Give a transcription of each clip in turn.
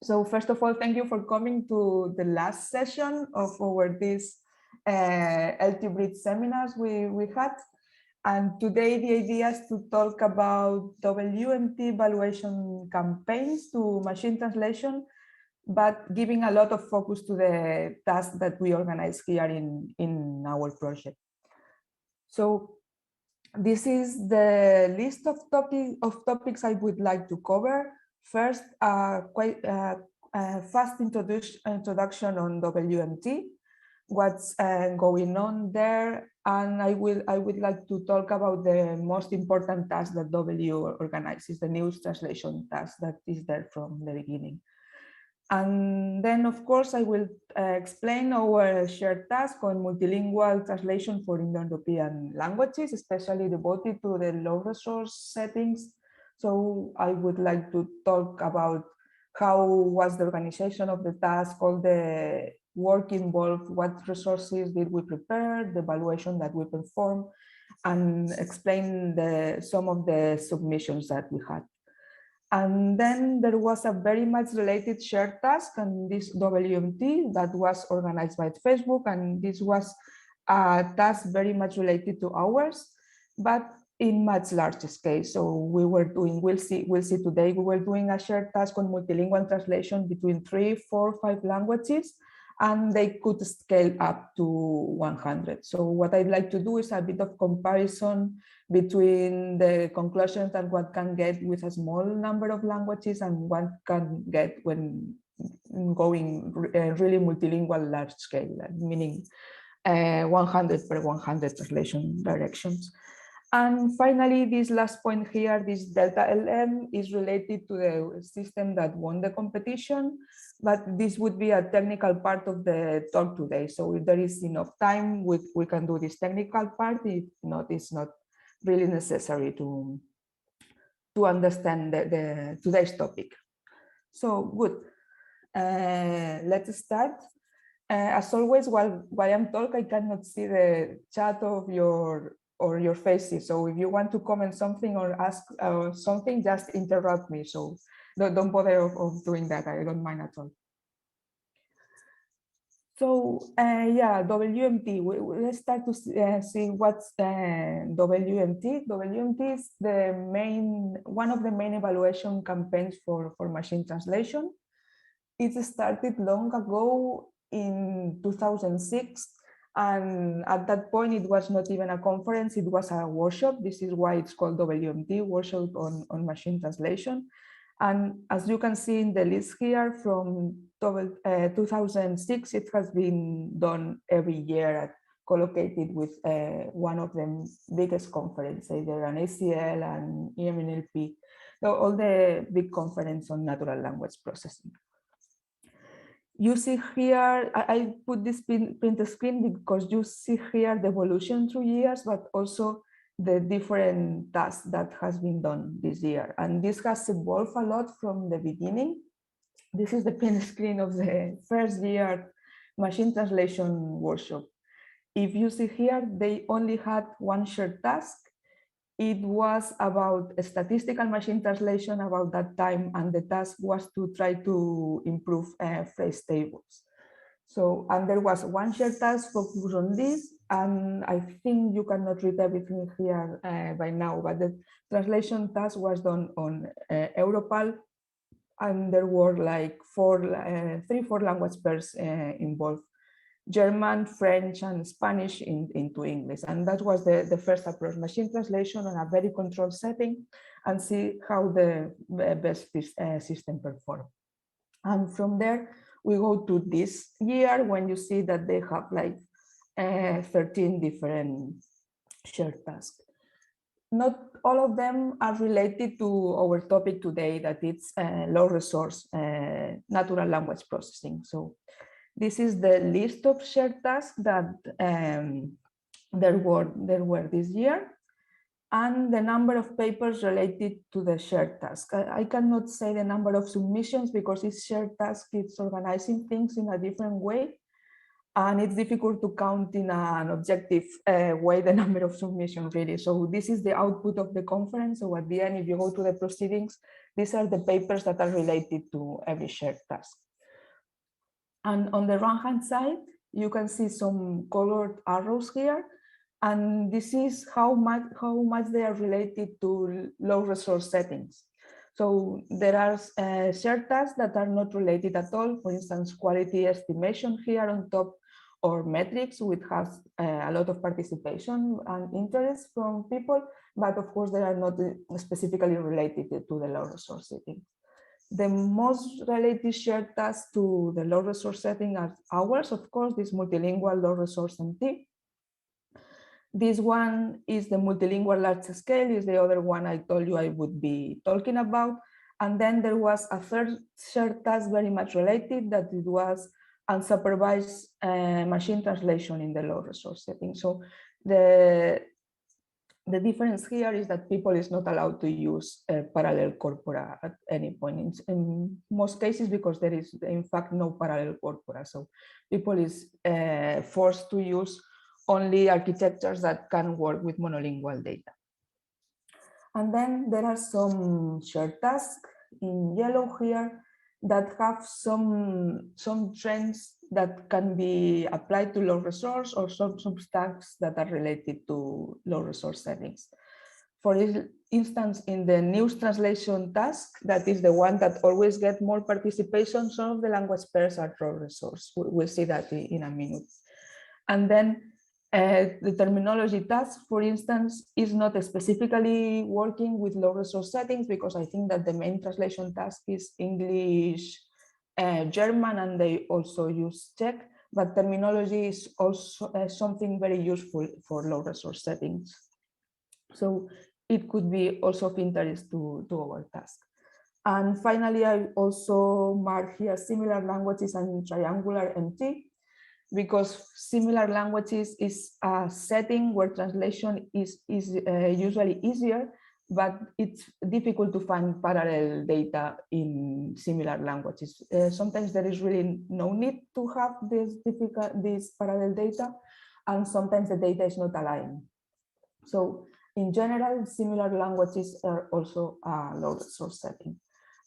So first of all, thank you for coming to the last session of our this LT seminars we had. And today the idea is to talk about WMT evaluation campaigns to machine translation, but giving a lot of focus to the tasks that we organize here in our project. So this is the list of topics I would like to cover. First, quite a fast introduction on WMT, what's going on there, and I would like to talk about the most important task that W organizes, the news translation task that is there from the beginning. And then, of course, I will explain our shared task on multilingual translation for Indo-European languages, especially devoted to the low resource settings. So I would like to talk about how was the organization of the task, all the work involved, what resources did we prepare, the evaluation that we performed, and explain some of the submissions that we had. And then there was a very much related shared task and this WMT that was organized by Facebook. And this was a task very much related to ours, but in much larger scale. So we were doing, we'll see today, we were doing a shared task on multilingual translation between 3, 4, 5 languages, and they could scale up to 100. So what I'd like to do is a bit of comparison between the conclusions that one can get with a small number of languages and one can get when going really multilingual large scale, meaning 100 per 100 translation directions. And finally, this last point here, this delta LM is related to the system that won the competition, but this would be a technical part of the talk today. So if there is enough time, we can do this technical part. If not, it's not really necessary to understand today's topic. So good, let's start. As always, while I'm talking, I cannot see the chat of your faces. So if you want to comment something or ask something, just interrupt me. So don't bother of doing that. I don't mind at all. So yeah, WMT. Let's start to see what's WMT. WMT is one of the main evaluation campaigns for machine translation. It started long ago in 2006. And at that point, it was not even a conference, it was a workshop. This is why it's called WMT, Workshop on Machine Translation. And as you can see in the list here, from 2006, it has been done every year, collocated with one of the biggest conferences, either an ACL and EMNLP, all the big conference on natural language processing. You see here, I put this print screen because you see here the evolution through years, but also the different tasks that has been done this year. And this has evolved a lot from the beginning. This is the print screen of the first year machine translation workshop. If you see here, they only had one shared task. It was about statistical machine translation about that time, and the task was to try to improve phrase tables. So, and there was one shared task focused on this, and I think you cannot read everything here by now, but the translation task was done on Europal, and there were like 3, 4 language pairs involved. German, French, and Spanish into English. And that was the first approach, machine translation on a very controlled setting, and see how the best system performed. And from there, we go to this year when you see that they have like 13 different shared tasks. Not all of them are related to our topic today, that it's low resource natural language processing. So this is the list of shared tasks that there were this year, and the number of papers related to the shared task. I cannot say the number of submissions because each shared task is organizing things in a different way, and it's difficult to count in an objective way the number of submissions really. So this is the output of the conference. So at the end, if you go to the proceedings, these are the papers that are related to every shared task. And on the right-hand side, you can see some colored arrows here. And this is how much they are related to low resource settings. So there are shared tasks that are not related at all. For instance, quality estimation here on top, or metrics, which has a lot of participation and interest from people, but of course they are not specifically related to the low resource setting. The most related shared tasks to the low resource setting are ours, of course, this multilingual low resource MT. This one is the multilingual large scale, is the other one I told you I would be talking about. And then there was a third shared task very much related, that it was unsupervised machine translation in the low resource setting. So the difference here is that people is not allowed to use parallel corpora at any point in most cases, because there is in fact no parallel corpora. So people is forced to use only architectures that can work with monolingual data. And then there are some shared tasks in yellow here that have some trends that can be applied to low resource, or some tasks that are related to low resource settings. For instance, in the news translation task, that is the one that always gets more participation, some of the language pairs are low resource. We'll see that in a minute. And then the terminology task, for instance, is not specifically working with low resource settings, because I think that the main translation task is English, German, and they also use Czech, but terminology is also something very useful for low resource settings. So it could be also of interest to our task. And finally, I also mark here similar languages and triangular MT, because similar languages is a setting where translation is usually easier, but it's difficult to find parallel data in similar languages. Sometimes there is really no need to have this parallel data, and sometimes the data is not aligned. So in general, similar languages are also a low resource setting.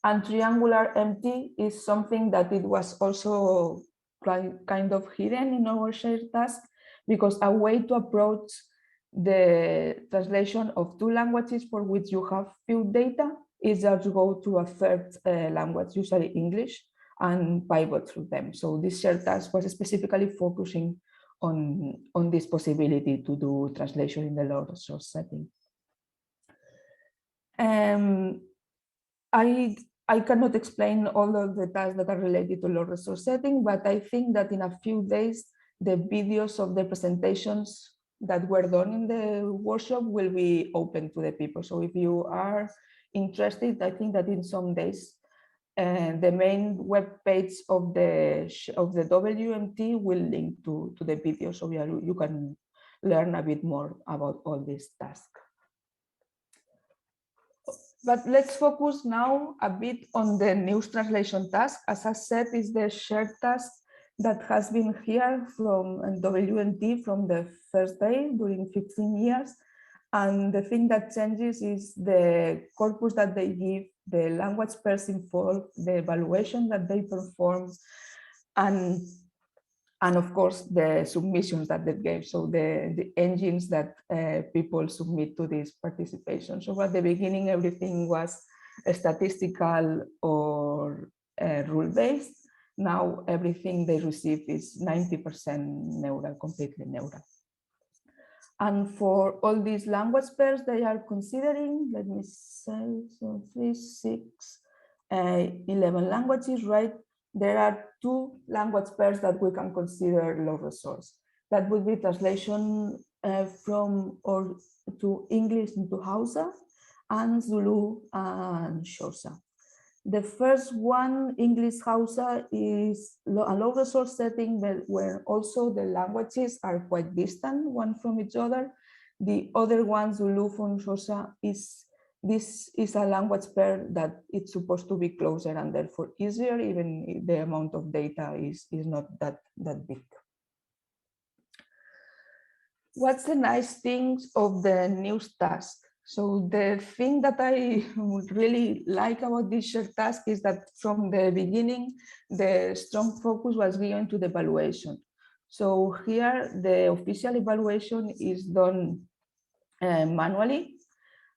And triangular MT is something that it was also kind of hidden in our shared task, because a way to approach the translation of two languages for which you have few data is just to go to a third language, usually English, and pivot through them. So this shared task was specifically focusing on this possibility to do translation in the low resource setting. I cannot explain all of the tasks that are related to low resource setting, but I think that in a few days, the videos of the presentations that were done in the workshop will be open to the people. So if you are interested, I think that in some days, the main web page of the WMT will link to the video, so you can learn a bit more about all these tasks. But let's focus now a bit on the news translation task. As I said, is the shared task that has been here from WMT from the first day during 15 years. And the thing that changes is the corpus that they give, the language pairs involved, the evaluation that they perform, and of course the submissions that they gave, so the engines that people submit to this participation. So at the beginning, everything was statistical or rule-based. Now everything they receive is 90% neural, completely neural. And for all these language pairs they are considering, let me say, so 3, 6, 11 languages, right? There are 2 language pairs that we can consider low resource. That would be translation from or to English into Hausa, and Zulu and Xhosa. The first one, English Hausa, is a low resource setting, but where also the languages are quite distant one from each other. The other one, Zulu from Xhosa, this is a language pair that it's supposed to be closer and therefore easier, even if the amount of data is not that big. What's the nice things of the news task? So the thing that I would really like about this shared task is that from the beginning, the strong focus was given to the evaluation. So here, the official evaluation is done manually,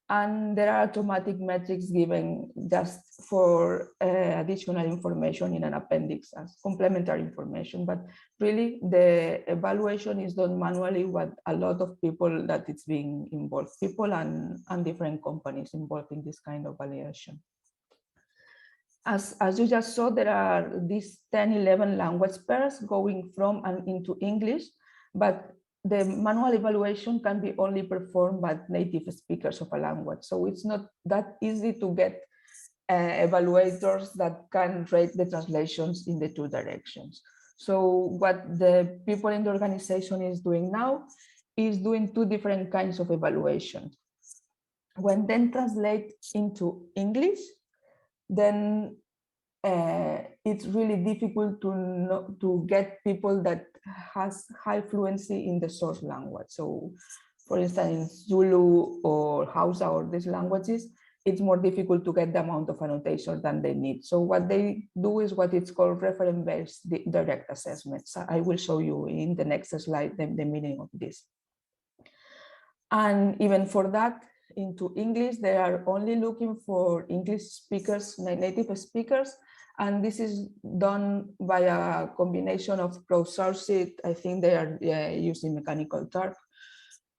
and there are automatic metrics given just for additional information in an appendix as complementary information. But really, the evaluation is done manually with a lot of people that it's being involved, people and different companies involved in this kind of evaluation. As you just saw, there are these 10, 11 language pairs going from and into English, but the manual evaluation can be only performed by native speakers of a language. So it's not that easy to get evaluators that can rate the translations in the two directions. So what the people in the organization is doing now is doing two different kinds of evaluation. When then translate into English, then it's really difficult to get people that has high fluency in the source language. So for instance, Zulu or Hausa or these languages, it's more difficult to get the amount of annotation than they need. So what they do is what it's called reference-based direct assessments. I will show you in the next slide the meaning of this. And even for that, into English, they are only looking for English speakers, native speakers, and this is done by a combination of crowdsourced, I think they are using Mechanical Turk,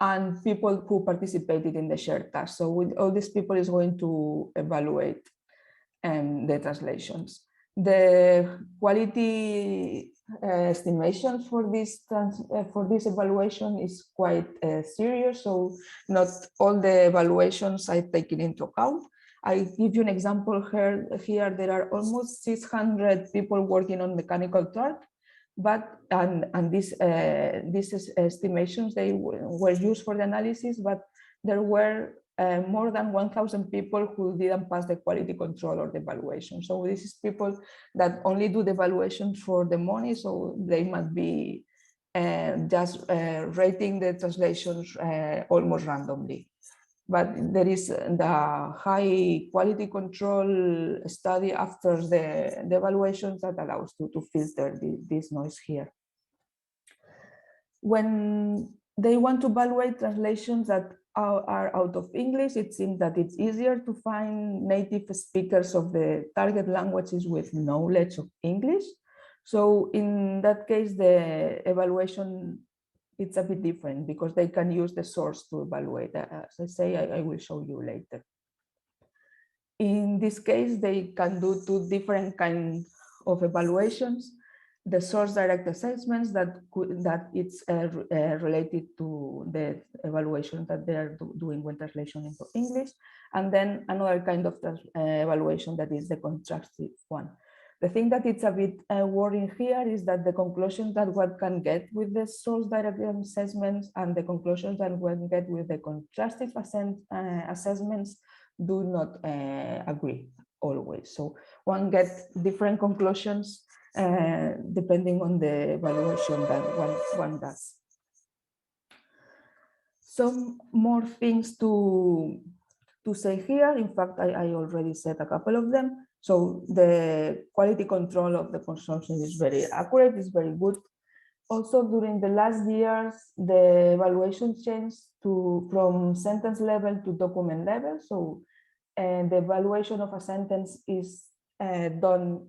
and people who participated in the shared task. So with all these people is going to evaluate the translations. The quality estimations for this evaluation is quite serious. So not all the evaluations are taken into account. I give you an example here. Here there are almost 600 people working on Mechanical Turk, but these estimations, they were used for the analysis, but there were more than 1,000 people who didn't pass the quality control or the evaluation. So this is people that only do the evaluations for the money, so they must be just rating the translations almost randomly. But there is the high quality control study after the evaluations that allows to filter this noise here. When they want to evaluate translations that are out of English, it seems that it's easier to find native speakers of the target languages with knowledge of English. So in that case, the evaluation, it's a bit different because they can use the source to evaluate. As I say, I will show you later. In this case, they can do two different kinds of evaluations. The source direct assessments that it's related to the evaluation that they're doing when translation into English, and then another kind of evaluation that is the contrastive one. The thing that it's a bit worrying here is that the conclusions that one can get with the source direct assessments and the conclusions that one get with the contrastive assessments do not agree always. So one gets different conclusions depending on the evaluation that one does. Some more things to say here. In fact, I already said a couple of them. So the quality control of the consumption is very accurate, is very good. Also, during the last years, the evaluation changed from sentence level to document level. So the evaluation of a sentence is done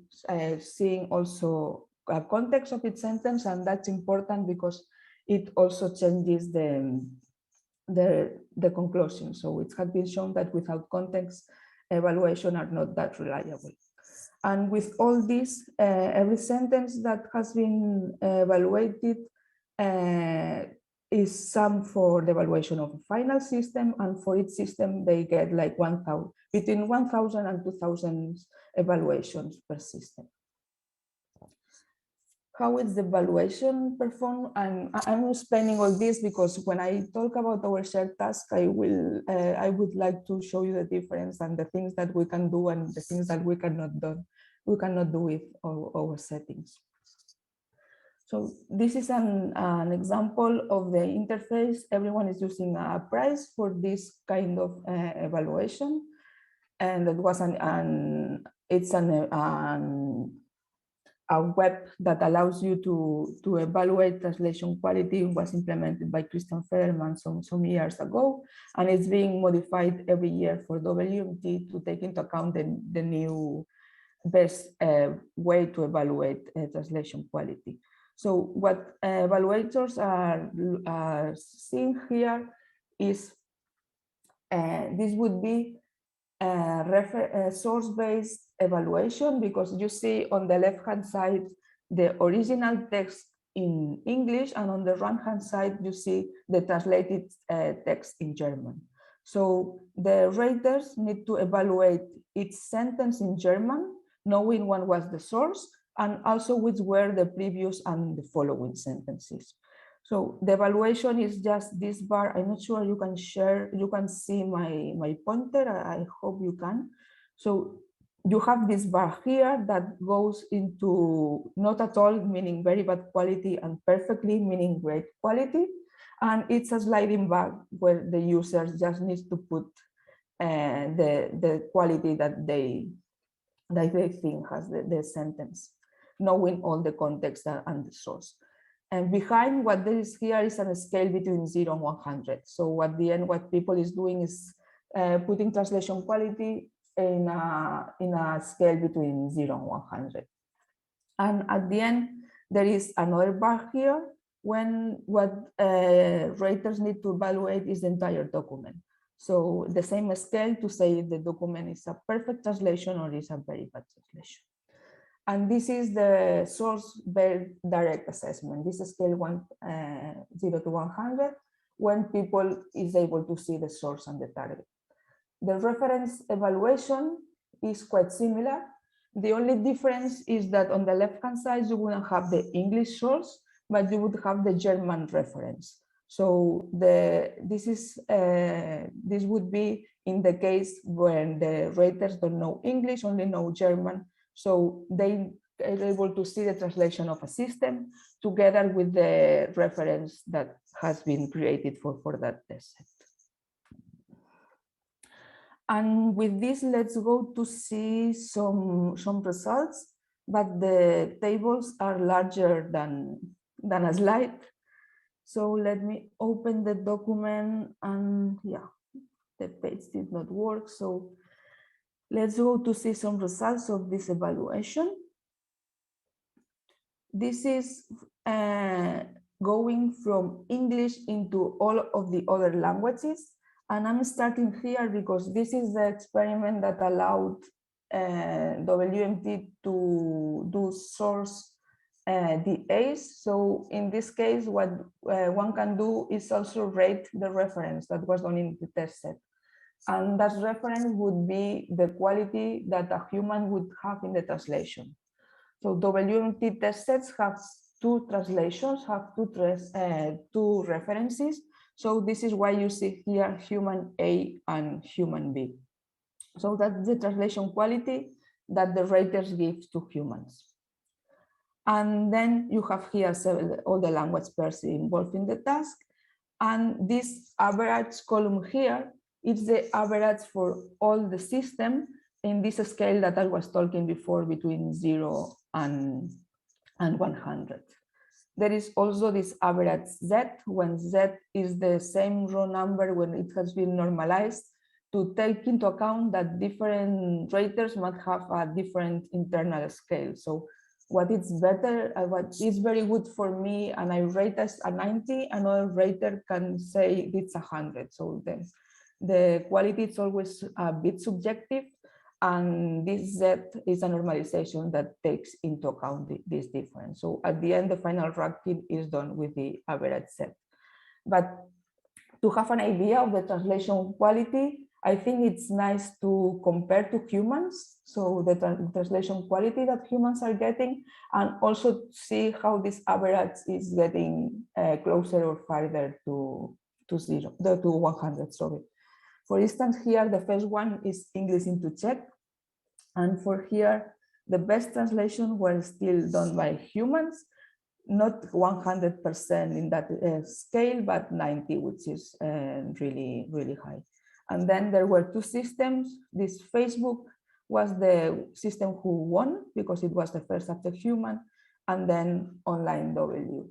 seeing also a context of its sentence, and that's important because it also changes the conclusion. So it has been shown that without context, evaluation are not that reliable. And with all this, every sentence that has been evaluated is summed for the evaluation of a final system, and for each system they get like between 1,000 and 2,000 evaluations per system. How is the evaluation performed? And I'm explaining all this because when I talk about our shared task, I would like to show you the difference and the things that we can do and the things that we cannot do with our settings. So this is an example of the interface. Everyone is using a price for this kind of evaluation. And it was a web that allows you to evaluate translation quality. It was implemented by Christian Federman some years ago, and it's being modified every year for WMT to take into account the new best way to evaluate translation quality. So what evaluators are seeing here is this would be source-based evaluation, because you see on the left-hand side the original text in English, and on the right-hand side you see the translated text in German. So the raters need to evaluate each sentence in German, knowing what was the source and also which were the previous and the following sentences. So the evaluation is just this bar. I'm not sure you can see my pointer. I hope you can. So you have this bar here that goes into not at all, meaning very bad quality, and perfectly, meaning great quality. And it's a sliding bar where the user just needs to put the quality that they think has the sentence, knowing all the context and the source. And behind what there is here is a scale between 0 and 100. So at the end, what people is doing is putting translation quality in a scale between 0 and 100. And at the end, there is another bar here when what raters need to evaluate is the entire document. So the same scale to say if the document is a perfect translation or is a very bad translation. And this is the source-based direct assessment. This is scale 0 to 100, when people is able to see the source and the target. The reference evaluation is quite similar. The only difference is that on the left-hand side, you wouldn't have the English source, but you would have the German reference. So this would be in the case when the raters don't know English, only know German. So they are able to see the translation of a system together with the reference that has been created for that test set. And with this, let's go to see some results, but the tables are larger than a slide. So let me open the document, and yeah, the page did not work. So let's go to see some results of this evaluation. This is going from English into all of the other languages. And I'm starting here because this is the experiment that allowed WMT to do source DAs. So in this case, what one can do is also rate the reference that was done in the test set. And that reference would be the quality that a human would have in the translation. So WMT test sets have two translations, have two references. So this is why you see here human A and human B. So that's the translation quality that the raters give to humans. And then you have here all the language pairs involved in the task. And this average column here is the average for all the system in this scale that I was talking before, between 0 and 100. There is also this average Z, when Z is the same raw number when it has been normalized, to take into account that different raters might have a different internal scale. So what is better, what is very good for me, and I rate as a 90, another rater can say it's 100. So then the quality is always a bit subjective, and this Z is a normalization that takes into account this difference. So at the end, the final ranking is done with the average Z. But to have an idea of the translation quality, I think it's nice to compare to humans. So the translation quality that humans are getting, and also see how this average is getting closer or farther to 100, sorry. For instance, here, the first one is English into Czech. And for here, the best translation were still done by humans. not 100% in that scale, but 90, which is really, really high. And then there were two systems. This Facebook was the system who won because it was the first after human, and then online W.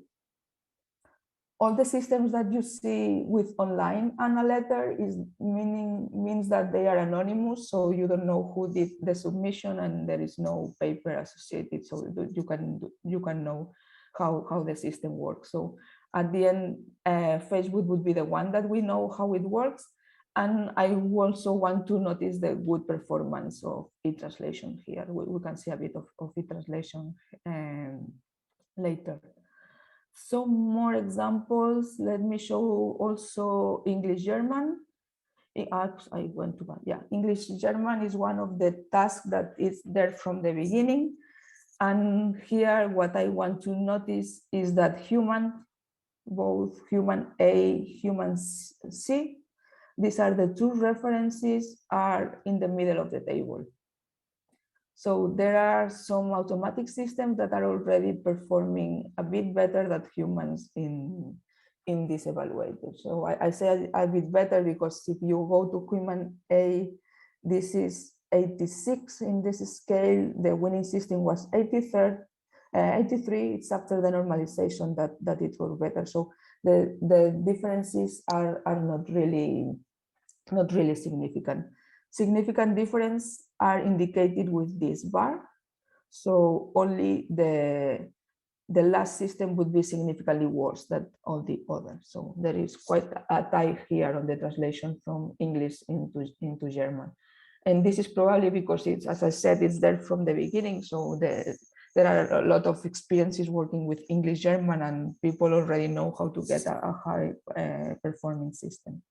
All the systems that you see with online and a letter means that they are anonymous, so you don't know who did the submission, and there is no paper associated, so you can know how the system works. So at the end, Facebook would be the one that we know how it works. And I also want to notice the good performance of e-translation here. We can see a bit of e-translation later. Some more examples. Let me show also English-German. I went to one. Yeah, English-German is one of the tasks that is there from the beginning. And here, what I want to notice is that both human A, human C, these are the two references, are in the middle of the table. So there are some automatic systems that are already performing a bit better than humans in this evaluator. So I say a bit better because if you go to human A, this is 86 in this scale. The winning system was 83. It's after the normalization that it was better. So the differences are not really significant. Significant difference are indicated with this bar. So only the last system would be significantly worse than all the others. So there is quite a tie here on the translation from English into German. And this is probably because it's, as I said, it's there from the beginning. So there are a lot of experiences working with English German, and people already know how to get a high performing system.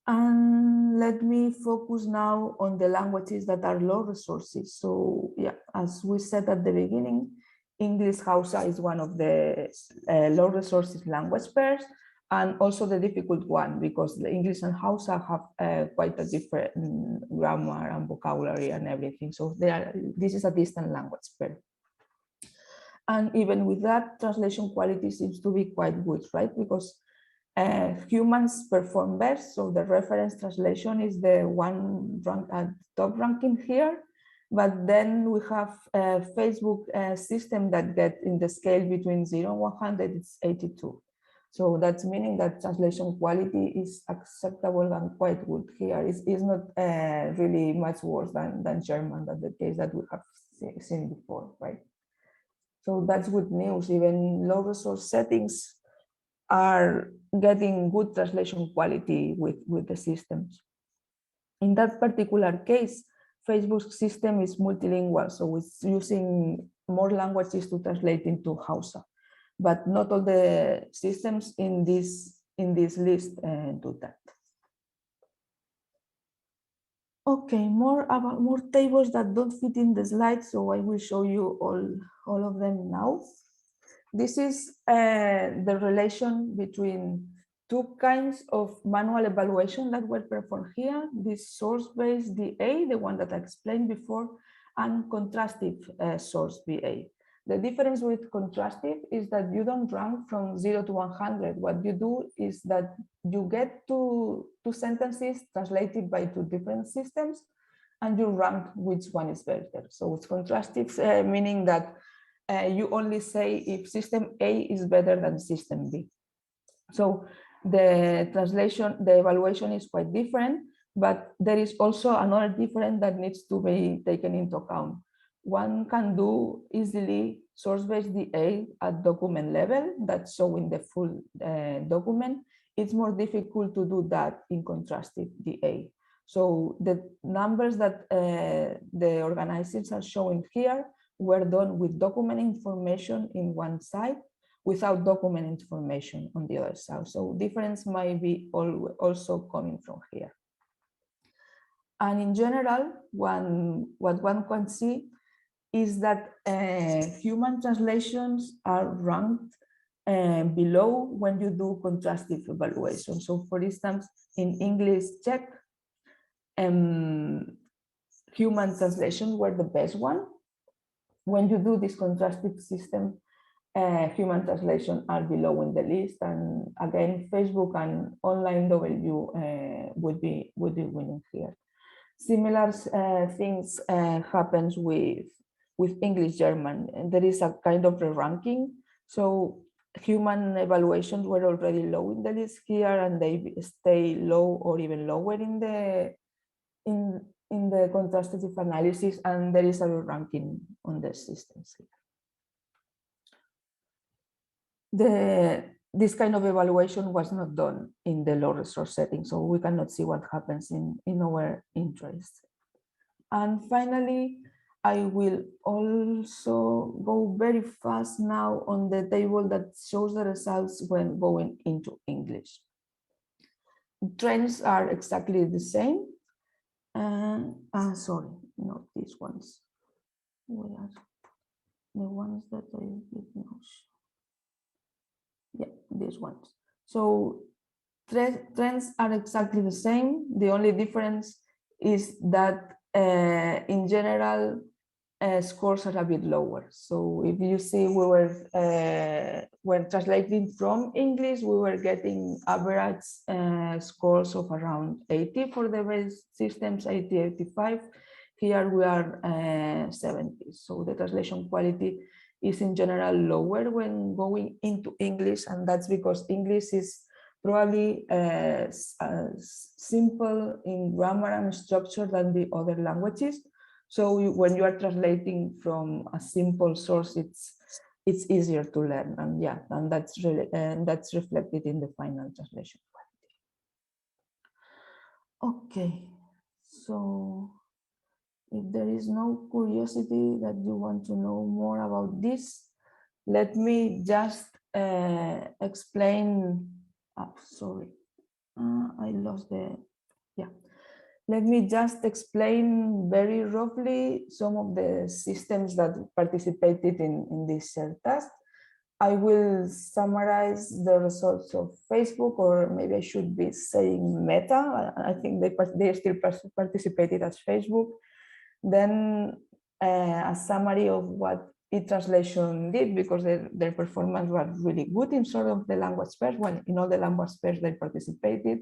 And let me focus now on the languages that are low resources. So yeah, as we said at the beginning, English Hausa is one of the low resources language pairs, and also the difficult one, because the English and Hausa have quite a different grammar and vocabulary and everything. So this is a distant language pair. And even with that, translation quality seems to be quite good, right? Because humans perform best, so the reference translation is the one top ranking here. But then we have a Facebook system that gets in the scale between 0 and 100, it's 82. So that's meaning that translation quality is acceptable and quite good here. It's not really much worse than German, that's the case that we have seen before, right? So that's good news. Even low resource settings are getting good translation quality with the systems. In that particular case, Facebook's system is multilingual, so it's using more languages to translate into Hausa, but not all the systems in this list do that. Okay, more tables that don't fit in the slide, so I will show you all of them now. This is the relation between two kinds of manual evaluation that were performed here. This source-based DA, the one that I explained before, and contrastive source BA. The difference with contrastive is that you don't rank from 0 to 100. What you do is that you get two sentences translated by two different systems, and you rank which one is better. So it's contrastive, meaning that you only say if system A is better than system B. So the evaluation is quite different, but there is also another difference that needs to be taken into account. One can do easily source-based DA at document level, that's showing the full document. It's more difficult to do that in contrastive DA. So the numbers that the organizers are showing here were done with document information in one side, without document information on the other side. So difference might be also coming from here. And in general, what one can see is that human translations are ranked below when you do contrastive evaluation. So for instance, in English Czech, human translation were the best one. When you do this contrastive system, human translation are below in the list, and again, Facebook and online W would be winning here. Similar things happens with English German. There is a kind of re-ranking. So human evaluations were already low in the list here, and they stay low or even lower in the contrastative analysis, and there is a ranking on the systems here. This kind of evaluation was not done in the low resource setting, so we cannot see what happens in our interest. And finally, I will also go very fast now on the table that shows the results when going into English. Trends are exactly the same. Sorry, not these ones. Where are the ones that I did not show? Yeah, these ones. So trends are exactly the same. The only difference is that in general, scores are a bit lower. So if you see, we were when translating from English, we were getting average scores of around 80 for the base systems, 80, 85. Here we are 70. So the translation quality is in general lower when going into English, and that's because English is probably simple in grammar and structure than the other languages. So when you are translating from a simple source, it's easier to learn, and yeah, and that's reflected in the final translation quality. Okay, so if there is no curiosity that you want to know more about this, let me just explain. Sorry, I lost the, yeah. Let me just explain very roughly some of the systems that participated in this shared task. I will summarize the results of Facebook, or maybe I should be saying Meta. I think they still participated as Facebook. Then a summary of what e-translation did, because their performance was really good in sort of the language pairs, when in all the language pairs they participated.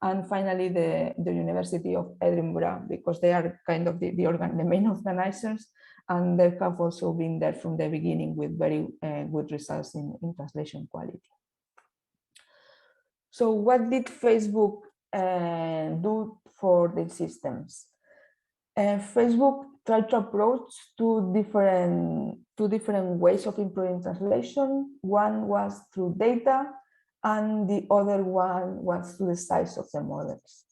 And finally, the University of Edinburgh, because they are kind of the main organizers, and they have also been there from the beginning with very good results in translation quality. So what did Facebook do for the systems? Facebook tried to approach two different ways of improving translation. One was through data, and the other one was through the size of the models.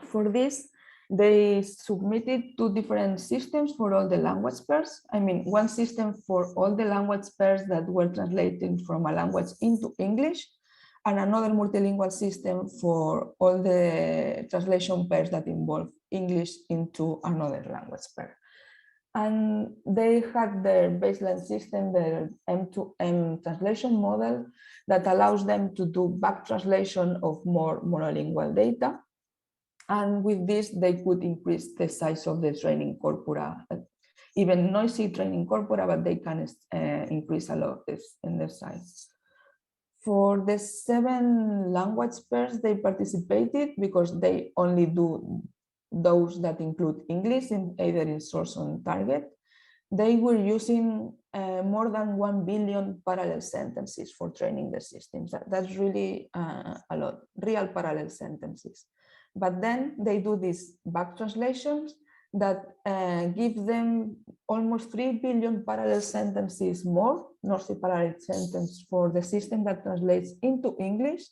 For this, they submitted two different systems for all the language pairs. I mean, one system for all the language pairs that were translating from a language into English, and another multilingual system for all the translation pairs that involve English into another language pair. And they had their baseline system, their M2M translation model, that allows them to do back translation of more monolingual data. And with this, they could increase the size of the training corpora, even noisy training corpora, but they can increase a lot in their size. For the 7 language pairs they participated, because they only do those that include English, either in source or in target, they were using more than 1 billion parallel sentences for training the systems. That's really a lot, real parallel sentences. But then they do these back translations that give them almost 3 billion parallel sentences more, Norse parallel sentence for the system that translates into English,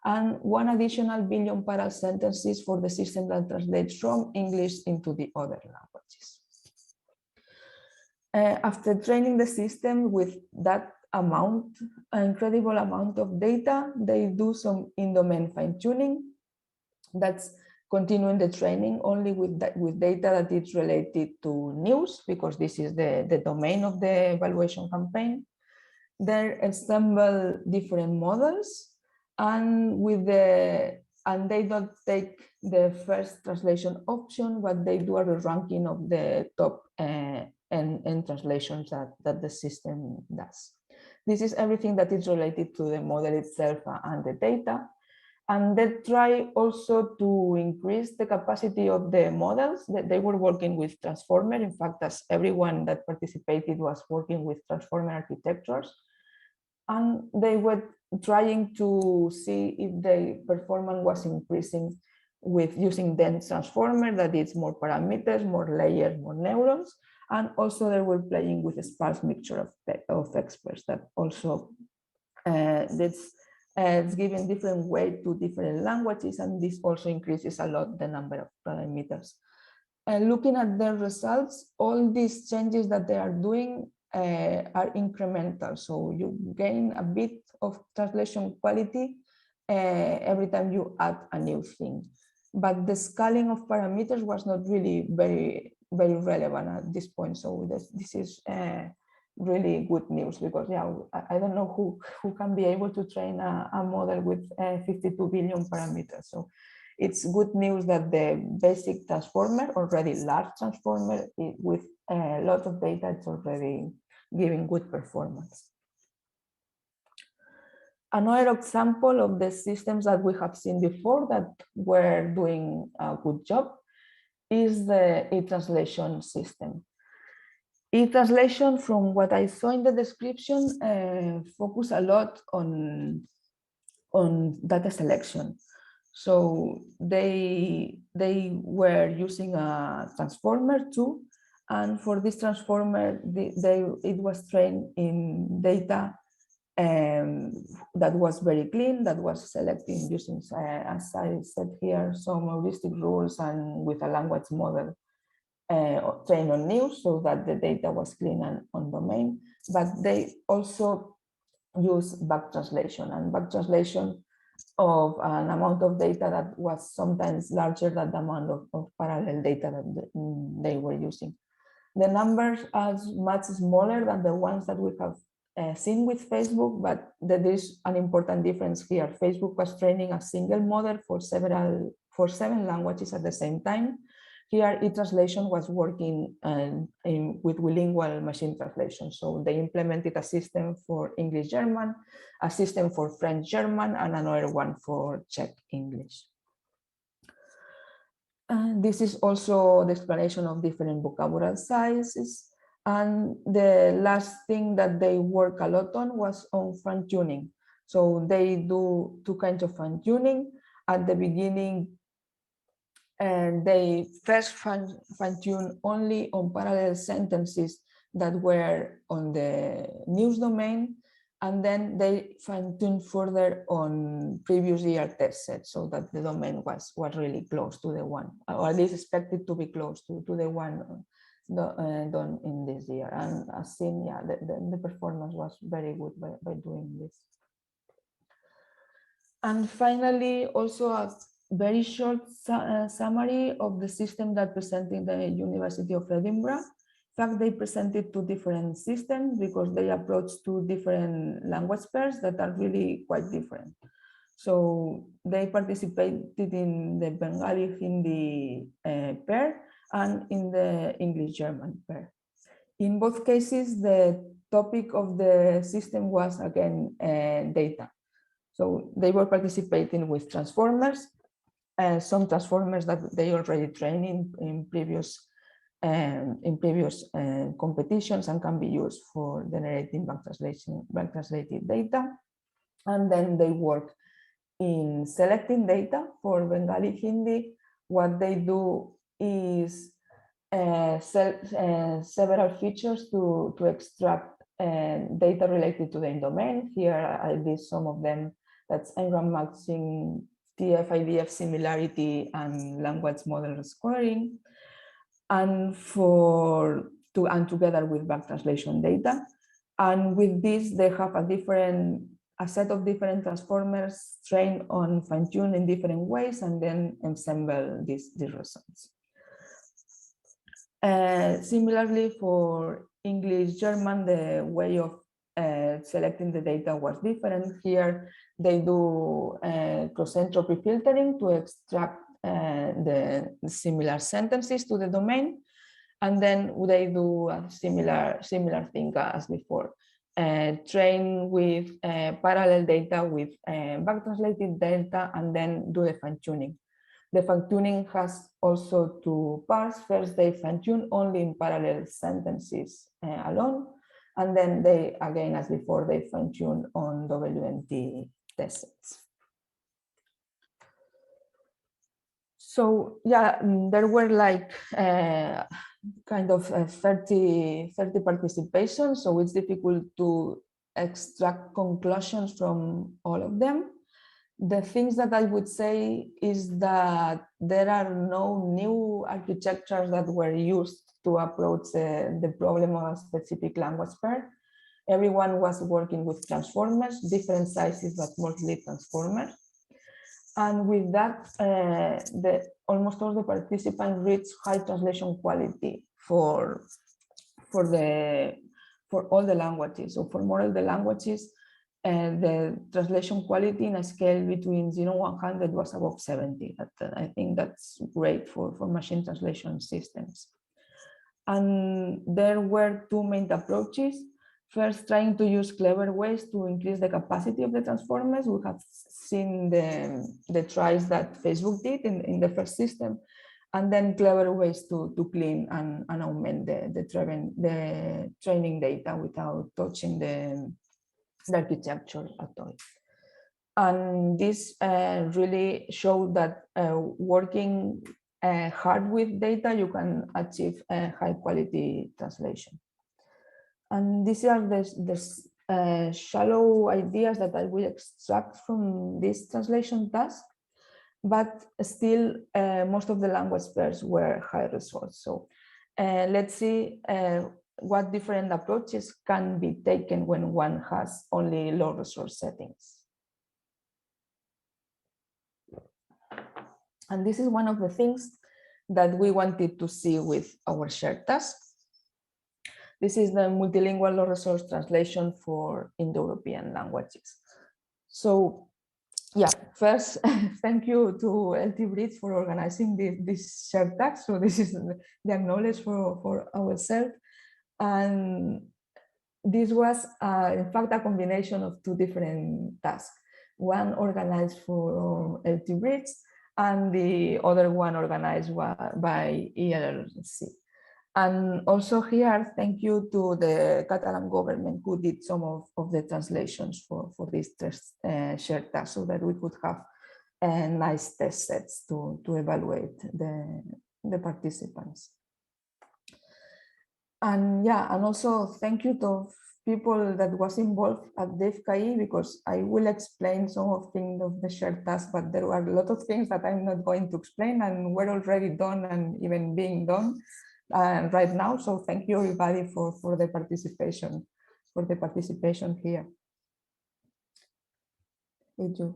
and 1 additional billion parallel sentences for the system that translates from English into the other languages. After training the system with that amount, an incredible amount of data, they do some in-domain fine-tuning. That's continuing the training only with data that is related to news, because this is the domain of the evaluation campaign. They assemble different models, and they don't take the first translation option. What they do are a ranking of the top and translations that the system does. This is everything that is related to the model itself and the data. And they try also to increase the capacity of the models. That they were working with transformer. In fact, as everyone that participated was working with transformer architectures. And they were trying to see if the performance was increasing with using dense transformer, that is more parameters, more layers, more neurons. And also they were playing with a sparse mixture of experts that also it's given different weight to different languages, and this also increases a lot the number of parameters. Looking at their results, all these changes that they are doing are incremental. So you gain a bit of translation quality every time you add a new thing. But the scaling of parameters was not really very relevant at this point. So this is really good news, because yeah, I don't know who can be able to train a model with 52 billion parameters. So it's good news that the basic transformer, already large transformer with a lot of data, it's already giving good performance. Another example of the systems that we have seen before that were doing a good job is the e-translation system. E-translation, from what I saw in the description, focus a lot on data selection. So they were using a transformer too, and for this transformer, it was trained in data that was very clean, that was selecting using, as I said here, some heuristic rules and with a language model trained on news, so that the data was clean and on domain. But they also use back translation, and back translation of an amount of data that was sometimes larger than the amount of parallel data that they were using. The numbers are much smaller than the ones that we have seen with Facebook, but there is an important difference here. Facebook was training a single model for 7 languages at the same time. Here, e-translation was working with bilingual machine translation. So they implemented a system for English-German, a system for French-German, and another one for Czech-English. This is also the explanation of different vocabulary sizes. And the last thing that they work a lot on was on fine-tuning. So they do 2 kinds of fine-tuning. At the beginning, and they first fine-tune only on parallel sentences that were on the news domain, and then they fine-tune further on previous year test sets, so that the domain was really close to the one, or at least expected to be close to the one done in this year. And as seen, yeah, the performance was very good by doing this. And finally, also a very short summary of the system that presented the University of Edinburgh. In fact, they presented 2 different systems because they approached 2 different language pairs that are really quite different. So they participated in the Bengali-Hindi pair and in the English-German pair. In both cases, the topic of the system was, again, data. So they were participating with transformers, some transformers that they already trained in previous competitions and can be used for generating back translated data. And then they work in selecting data for Bengali Hindi. What they do is several features to extract data related to the domain. Here I list some of them. That's engram matching, TF-IDF similarity, and language model scoring, and together with back translation data. And with this, they have a set of different transformers trained on fine-tune in different ways, and then ensemble these results. Similarly, for English-German, the way of selecting the data was different. Here, they do cross-entropy filtering to extract the similar sentences to the domain. And then they do a similar thing as before. train with parallel data with back translated data, and then do the fine tuning. The fine tuning has also two parts. First, they fine tune only in parallel sentences alone, and then they, again, as before, they fine tune on WNT test sets. So yeah, there were like kind of 30 participations, so it's difficult to extract conclusions from all of them. The things that I would say is that there are no new architectures that were used to approach the problem of a specific language pair. Everyone was working with transformers, different sizes, but mostly transformers. And with that, almost all the participants reached high translation quality for all the languages. So for more of the languages, the translation quality in a scale between 0 and 100 was above 70. I think that's great for machine translation systems. And there were two main approaches. First, trying to use clever ways to increase the capacity of the transformers. We have seen the tries that Facebook did in the first system, and then clever ways to clean and augment the training data without touching the architecture at all. And this really showed that working hard with data, you can achieve high quality translation. And these are the shallow ideas that I will extract from this translation task, but still most of the language pairs were high results. So let's see what different approaches can be taken when one has only low resource settings. And this is one of the things that we wanted to see with our shared task. This is the multilingual low resource translation for Indo-European languages. So yeah, first, thank you to LT-Bridge for organizing this shared task. So this is the acknowledge for ourselves. And this was, in fact, a combination of two different tasks. One organized for LT-Bridge, and the other one organized by ELRC. And also here, thank you to the Catalan government who did some of the translations for this shared task, so that we could have nice test sets to evaluate the participants. And yeah, and also thank you to people that was involved at the FKI, because I will explain some of things of the shared task, but there are a lot of things that I'm not going to explain and were already done and even being done right now. So thank you everybody for the participation, here. Did you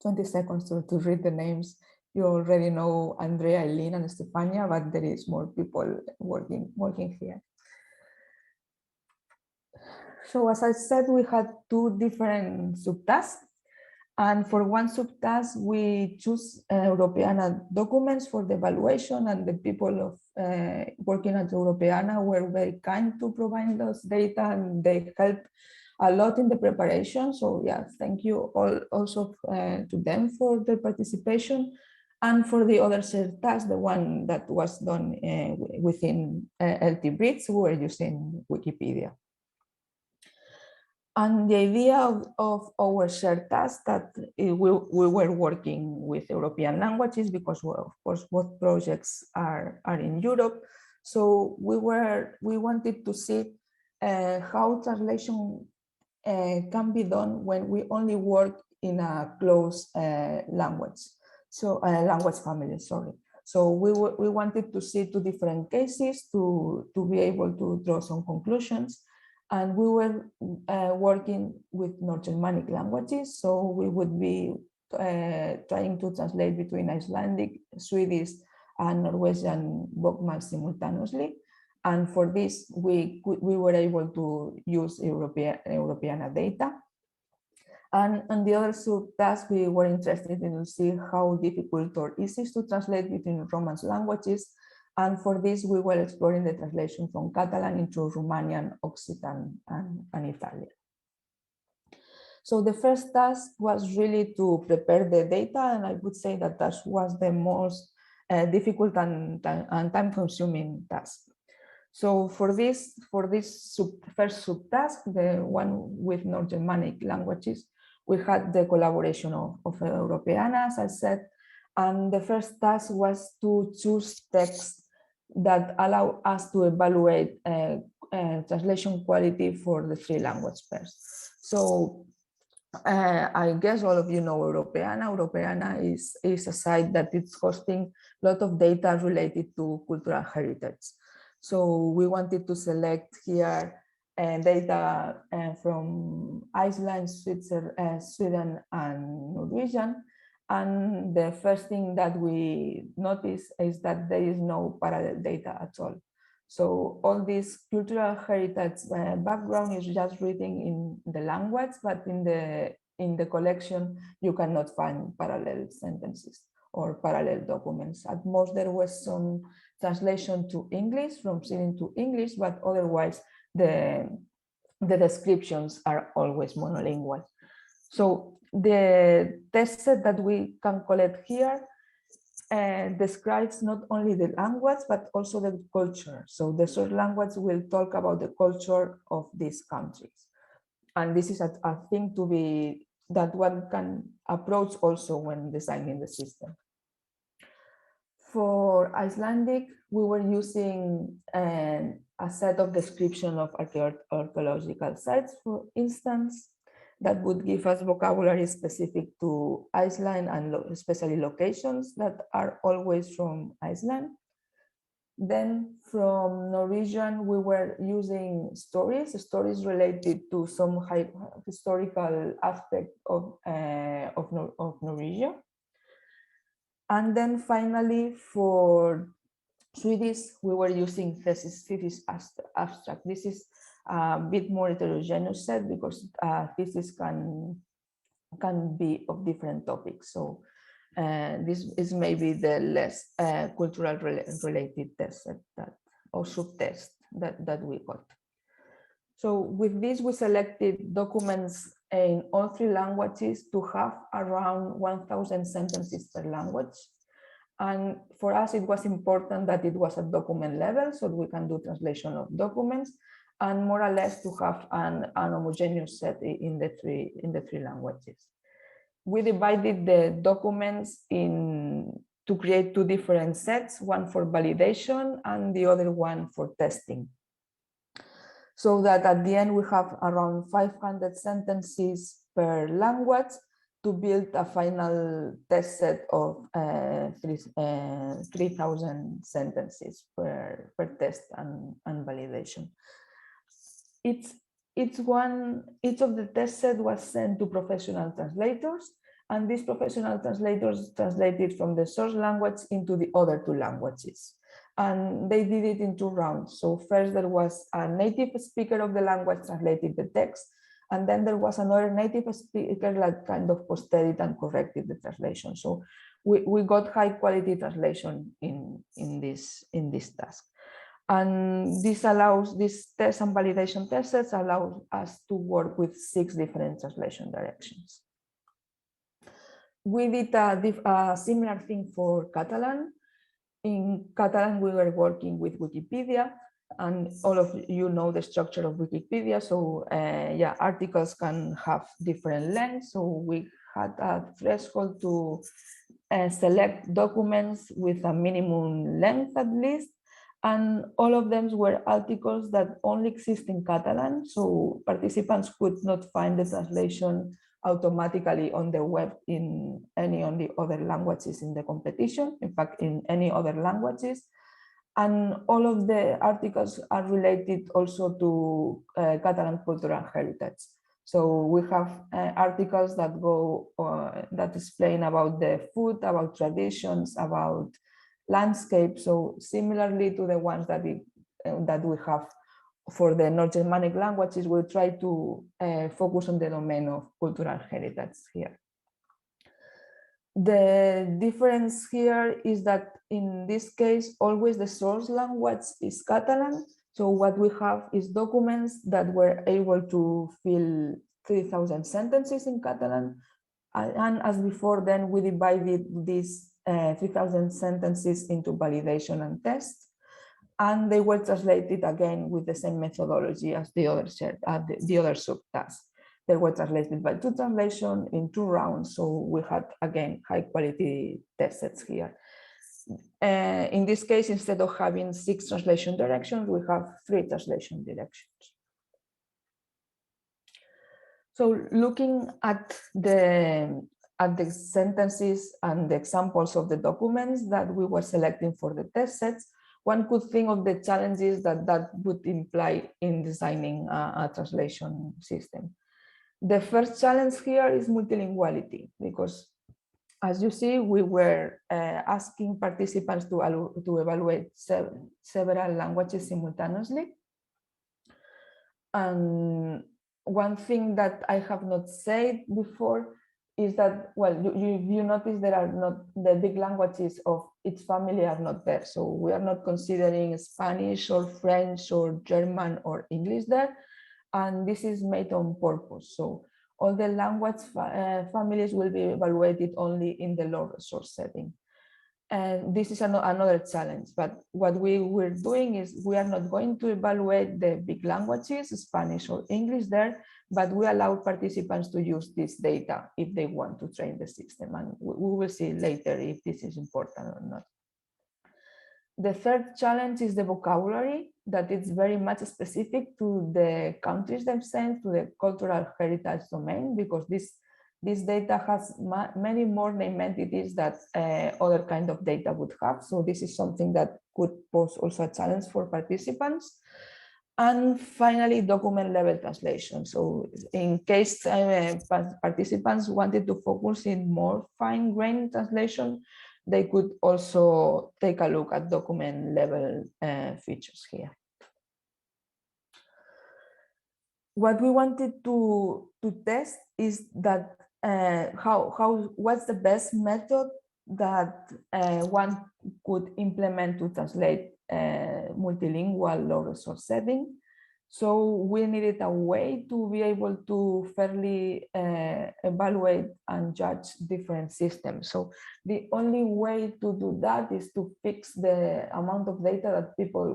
20 seconds to read the names? You already know Andrea, Eileen, and Stefania, but there is more people working here. So as I said, we had two different subtasks. And for one subtask, we choose Europeana documents for the evaluation, and the people of working at Europeana were very kind to provide those data, and they helped a lot in the preparation. So yeah, thank you all also to them for their participation. And for the other shared task, the one that was done within LT-Bridge, we were using Wikipedia. And the idea of our shared task that we were working with European languages, because of course both projects are in Europe. So we wanted to see how translation can be done when we only work in a close language. So language family, sorry. So we wanted to see two different cases to be able to draw some conclusions. And we were working with North Germanic languages, so we would be trying to translate between Icelandic, Swedish, and Norwegian Bokmal simultaneously. And for this, we were able to use Europeana data. And on the other subtask, we were interested in to see how difficult or easy to translate between Romance languages. And for this, we were exploring the translation from Catalan into Romanian, Occitan, and Italian. So the first task was really to prepare the data, and I would say that that was the most difficult and time-consuming task. So for this first subtask, the one with North Germanic languages, we had the collaboration of Europeana, as I said, and the first task was to choose texts that allow us to evaluate translation quality for the 3 language pairs. So I guess all of you know Europeana. Europeana is a site that is hosting a lot of data related to cultural heritage. So we wanted to select here data from Iceland, Sweden, and Norwegian. And the first thing that we noticed is that there is no parallel data at all. So all this cultural heritage background is just written in the language, but in the collection, you cannot find parallel sentences or parallel documents. At most, there was some translation to English, from Syrian to English, but otherwise, the descriptions are always monolingual. So the test set that we can collect here describes not only the language, but also the culture. So the source language will talk about the culture of these countries. And this is a thing to be that one can approach also when designing the system. For Icelandic, we were using a set of description of archaeological sites, for instance, that would give us vocabulary specific to Iceland and especially locations that are always from Iceland. Then from Norwegian, we were using stories related to some historical aspect of Norwegian. And then finally, for Swedish, we were using thesis abstract. This is a bit more heterogeneous set because thesis can be of different topics. So this is maybe the less cultural related test set that, or subtest that we got. So with this, we selected documents in all 3 languages to have around 1,000 sentences per language. And for us, it was important that it was at document level, so we can do translation of documents, and more or less to have an homogeneous set in the three languages. We divided the documents to create 2 different sets, one for validation and the other one for testing. So that at the end we have around 500 sentences per language to build a final test set of 3,000 sentences per test and validation. Each of the test set was sent to professional translators, and these professional translators translated from the source language into the other 2 languages. And they did it in 2 rounds. So first there was a native speaker of the language translated the text, and then there was another native speaker that kind of posted and corrected the translation. So we got high quality translation in this task. And this test and validation test sets allow us to work with 6 different translation directions. We did a similar thing for Catalan. In Catalan, we were working with Wikipedia, and all of you know the structure of Wikipedia. So yeah, articles can have different lengths. So we had a threshold to select documents with a minimum length at least. And all of them were articles that only exist in Catalan. So participants could not find the translation automatically on the web in any of the other languages in the competition, in fact, in any other languages. And all of the articles are related also to Catalan cultural heritage. So we have articles that go that explain about the food, about traditions, about landscape. So similarly to the ones that we have for the North Germanic languages, we try to focus on the domain of cultural heritage here. The difference here is that in this case, always the source language is Catalan. So what we have is documents that were able to fill 3,000 sentences in Catalan. And as before, then we divided these 3,000 sentences into validation and test. And they were translated again with the same methodology as the other subtasks. They were translated by two translation in 2 rounds. So we had, again, high quality test sets here. In this case, instead of having 6 translation directions, we have 3 translation directions. So looking at the sentences and the examples of the documents that we were selecting for the test sets, one could think of the challenges that would imply in designing a translation system. The first challenge here is multilinguality, because as you see, we were asking participants to evaluate several languages simultaneously. And one thing that I have not said before is that, well, you notice there are not, the big languages of each family are not there. So we are not considering Spanish or French or German or English there. And this is made on purpose. So all the language families will be evaluated only in the low resource setting. And this is another challenge. But what we were doing is we are not going to evaluate the big languages, Spanish or English there, but we allow participants to use this data if they want to train the system. And we will see later if this is important or not. The third challenge is the vocabulary, that it's very much specific to the countries themselves, to the cultural heritage domain, because this data has many more name entities that other kind of data would have. So this is something that could pose also a challenge for participants. And finally, document level translation. So in case participants wanted to focus in more fine-grained translation, they could also take a look at document level features here. What we wanted to test is that what's the best method that one could implement to translate multilingual low resource setting. So we needed a way to be able to fairly evaluate and judge different systems. So the only way to do that is to fix the amount of data that people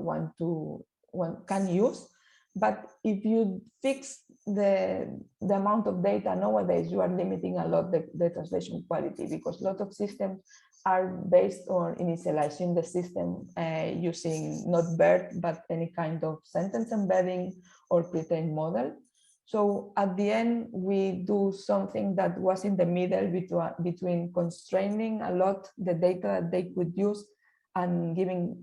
can use. But if you fix the amount of data nowadays, you are limiting a lot the translation quality, because a lot of systems are based on initializing the system using not BERT, but any kind of sentence embedding or pre-trained model. So at the end, we do something that was in the middle between constraining a lot the data that they could use and giving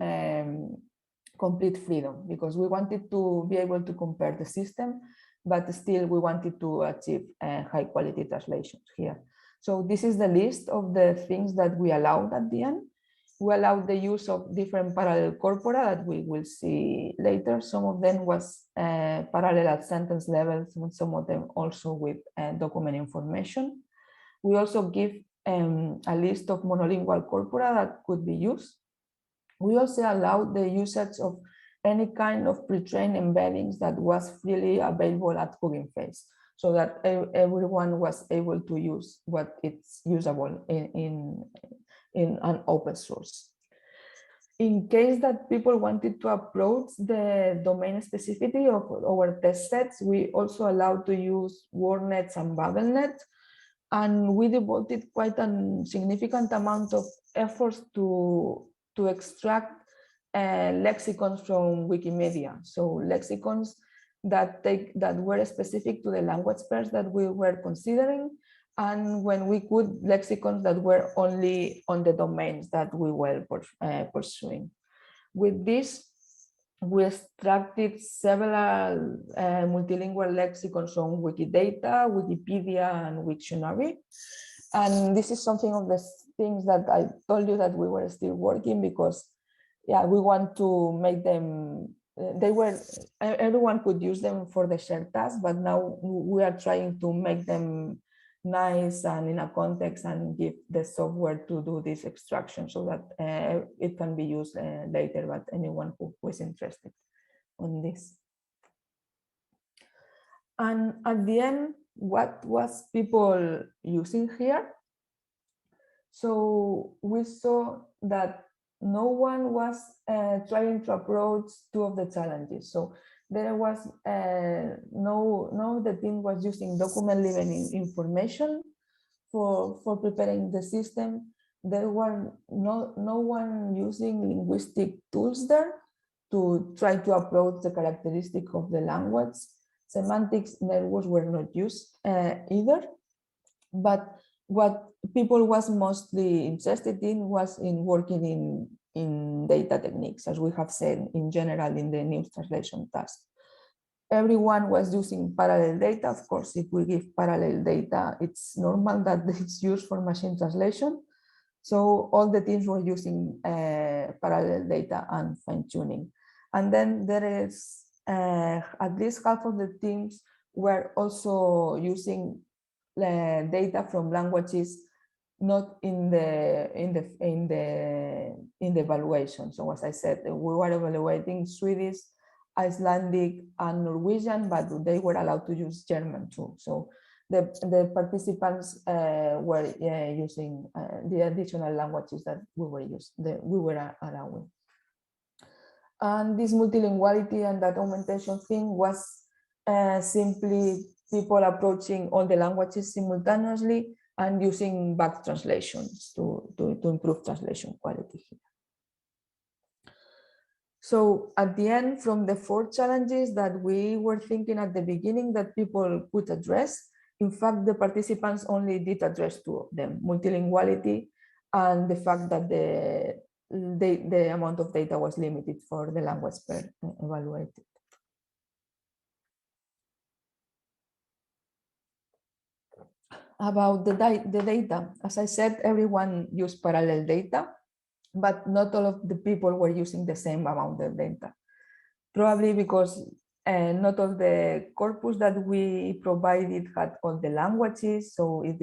complete freedom, because we wanted to be able to compare the system, but still we wanted to achieve high quality translations here. So this is the list of the things that we allowed at the end. We allowed the use of different parallel corpora that we will see later. Some of them was parallel at sentence level, some of them also with document information. We also give a list of monolingual corpora that could be used. We also allowed the usage of any kind of pre-trained embeddings that was freely available at Hugging Face, so that everyone was able to use what it's usable in an open source. In case that people wanted to approach the domain specificity of our test sets, we also allowed to use WordNets and BabbleNet. And we devoted quite a significant amount of efforts to extract lexicons from Wikimedia. So lexicons that were specific to the language pairs that we were considering, and when we could, lexicons that were only on the domains that we were pursuing. With this, we extracted several multilingual lexicons from Wikidata, Wikipedia, and Wiktionary. And this is something of the things that I told you that we were still working, because yeah, we want to make them, everyone could use them for the shared task, but now we are trying to make them nice and in a context and give the software to do this extraction so that it can be used later by anyone who is interested on this. And at the end, what was people using here? So we saw that no one was trying to approach two of the challenges. So there was no the team was using document level information for preparing the system. There were no one using linguistic tools there to try to approach the characteristic of the language. Semantics networks were not used either, but what people was mostly interested in was in working in data techniques, as we have said in general in the news translation task. Everyone was using parallel data. Of course, if we give parallel data, it's normal that it's used for machine translation. So all the teams were using parallel data and fine-tuning. And then there is at least half of the teams were also using data from languages not in the evaluation. So as I said, we were evaluating Swedish, Icelandic, and Norwegian, but they were allowed to use German too. So the participants were using the additional languages that we were allowing. And this multilinguality and that augmentation thing was simply people approaching all the languages simultaneously and using back translations to improve translation quality here. So at the end, from the 4 challenges that we were thinking at the beginning that people could address, in fact, the participants only did address 2 of them, multilinguality and the fact that the amount of data was limited for the language pair evaluated. About the data, as I said, everyone used parallel data, but not all of the people were using the same amount of data. Probably because not all the corpus that we provided had all the languages, so it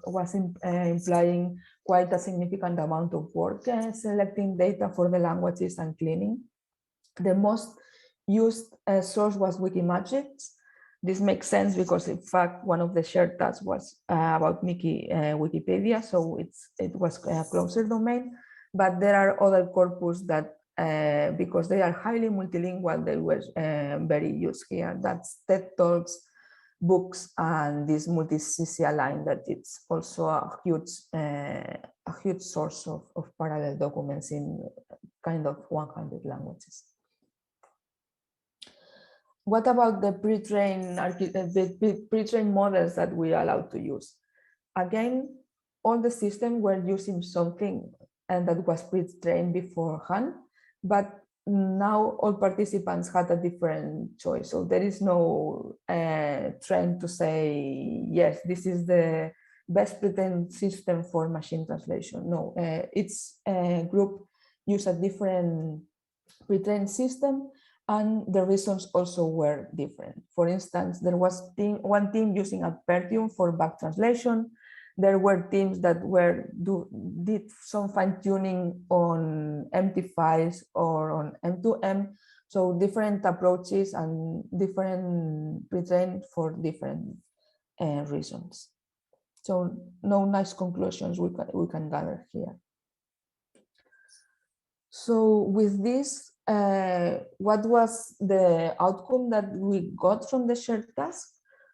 was implying quite a significant amount of work selecting data for the languages and cleaning. The most used source was Wikimagics. This makes sense because, in fact, one of the shared tasks was about Wikipedia, so it was a closer domain. But there are other corpus that, because they are highly multilingual, they were very used here. That's TED Talks, books, and this multi-CC line that it's also a huge source of parallel documents in kind of 100 languages. What about the pre-trained models that we are allowed to use? Again, all the systems were using something and that was pre-trained beforehand, but now all participants had a different choice. So there is no trend to say, yes, this is the best pre-trained system for machine translation. No, each group used a different pre-trained system, and the reasons also were different. For instance, there was one team using Apertium for back translation. There were teams that did some fine-tuning on empty files or on M2M. So different approaches and different pre-trained for different reasons. So no nice conclusions we can gather here. So with this, what was the outcome that we got from the shared task?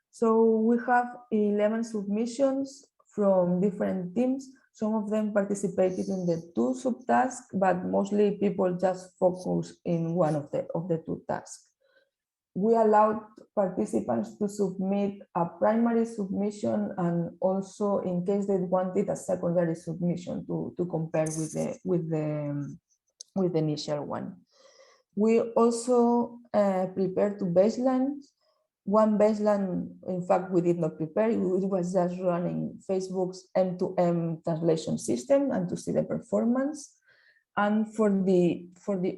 So we have 11 submissions from different teams. Some of them participated in the 2 subtasks, but mostly people just focus in one of the 2 tasks. We allowed participants to submit a primary submission and also, in case they wanted, a secondary submission to compare with the initial one. We also prepared 2 baselines. One baseline, in fact, we did not prepare. It was just running Facebook's M2M translation system and to see the performance. And for the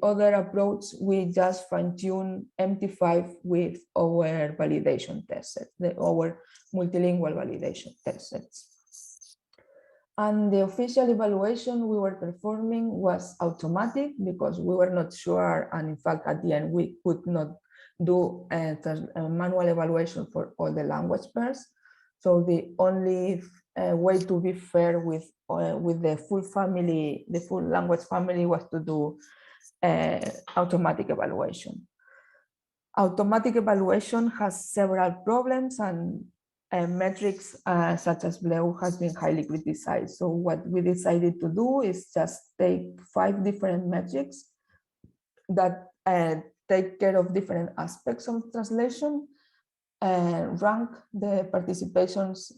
other approach, we just fine-tune MT5 with our validation test set, our multilingual validation test sets. And the official evaluation we were performing was automatic because we were not sure. And in fact, at the end, we could not do a manual evaluation for all the language pairs. So the only way to be fair with the full family, the full language family, was to do automatic evaluation. Automatic evaluation has several problems, and metrics such as BLEU has been highly criticized. So what we decided to do is just take 5 different metrics that take care of different aspects of translation and rank the participations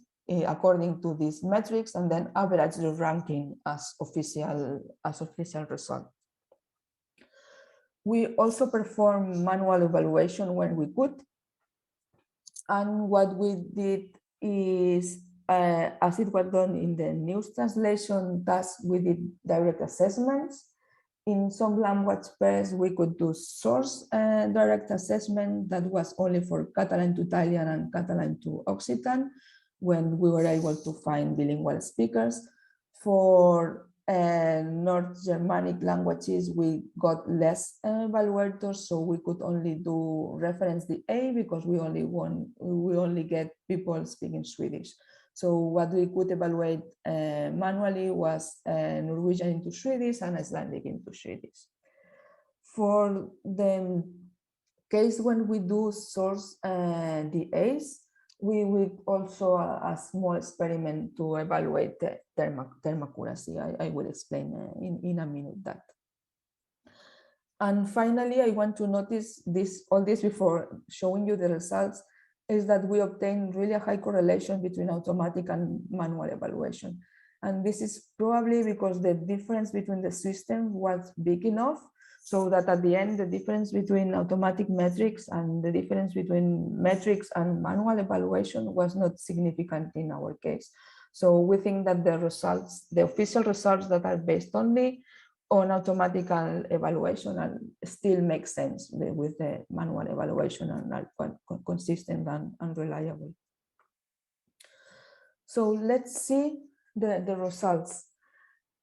according to these metrics, and then average the ranking as official result. We also perform manual evaluation when we could. And what we did is, as it was done in the news translation task, we did direct assessments. In some language pairs, we could do source direct assessment that was only for Catalan to Italian and Catalan to Occitan, when we were able to find bilingual speakers. For North Germanic languages, we got less evaluators, so we could only do reference the A because we only get people speaking Swedish. So what we could evaluate manually was Norwegian into Swedish and Icelandic into Swedish. For the case when we do source the A's, we would also a small experiment to evaluate the term accuracy. I will explain in a minute that. And finally, I want to notice all this before showing you the results, is that we obtain really a high correlation between automatic and manual evaluation. And this is probably because the difference between the system was big enough so that at the end, the difference between automatic metrics and the difference between metrics and manual evaluation was not significant in our case. So we think that the results, the official results that are based only on automatic evaluation, and still make sense with the manual evaluation and are consistent and reliable. So let's see the results.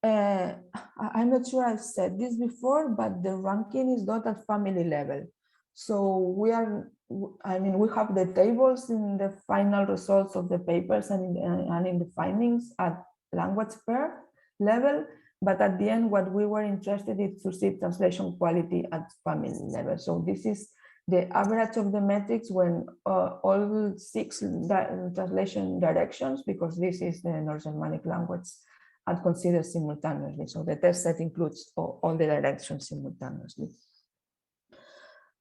I'm not sure I've said this before, but the ranking is not at family level. So we have the tables in the final results of the papers and in the findings at language pair level. But at the end, what we were interested in is to see translation quality at family level. So this is the average of the metrics when all 6 translation directions, because this is the North Germanic language, are considered simultaneously. So the test set includes all the directions simultaneously.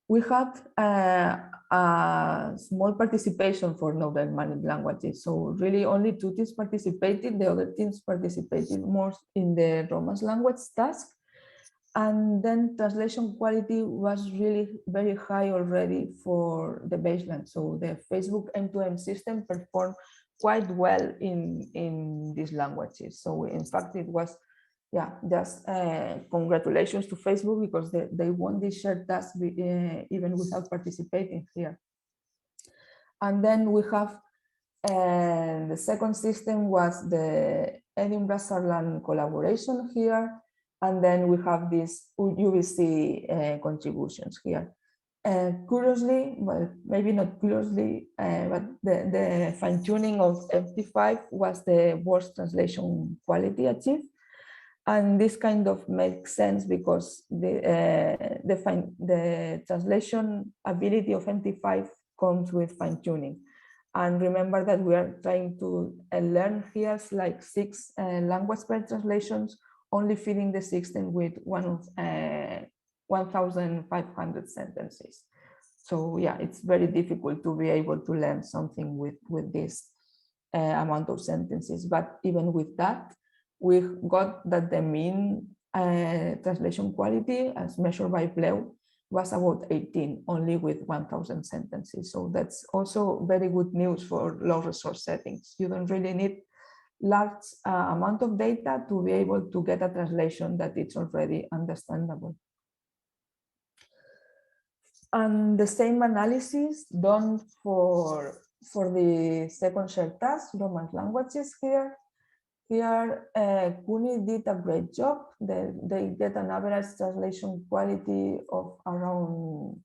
We had a small participation for Northern Germanic languages. So really only 2 teams participated. The other teams participated more in the Romance language task. And then translation quality was really very high already for the baseline. So the Facebook end-to-end system performed quite well in these languages. So in fact, it was, just congratulations to Facebook, because they won this shared task even without participating here. And then we have the second system was the Edinburgh-Saarland collaboration here. And then we have these UBC contributions here. Curiously, well, maybe not curiously, but the fine-tuning of MT5 was the worst translation quality achieved. And this kind of makes sense because the translation ability of MT5 comes with fine-tuning. And remember that we are trying to learn here like 6 language pair translations, only feeding the system with 1,500 sentences. So yeah, it's very difficult to be able to learn something with this amount of sentences. But even with that, we got that the mean translation quality as measured by BLEU was about 18, only with 1,000 sentences. So that's also very good news for low resource settings. You don't really need large amount of data to be able to get a translation that it's already understandable. And the same analysis done for the second shared task, Romance languages here. Here, CUNY did a great job. They get an average translation quality of around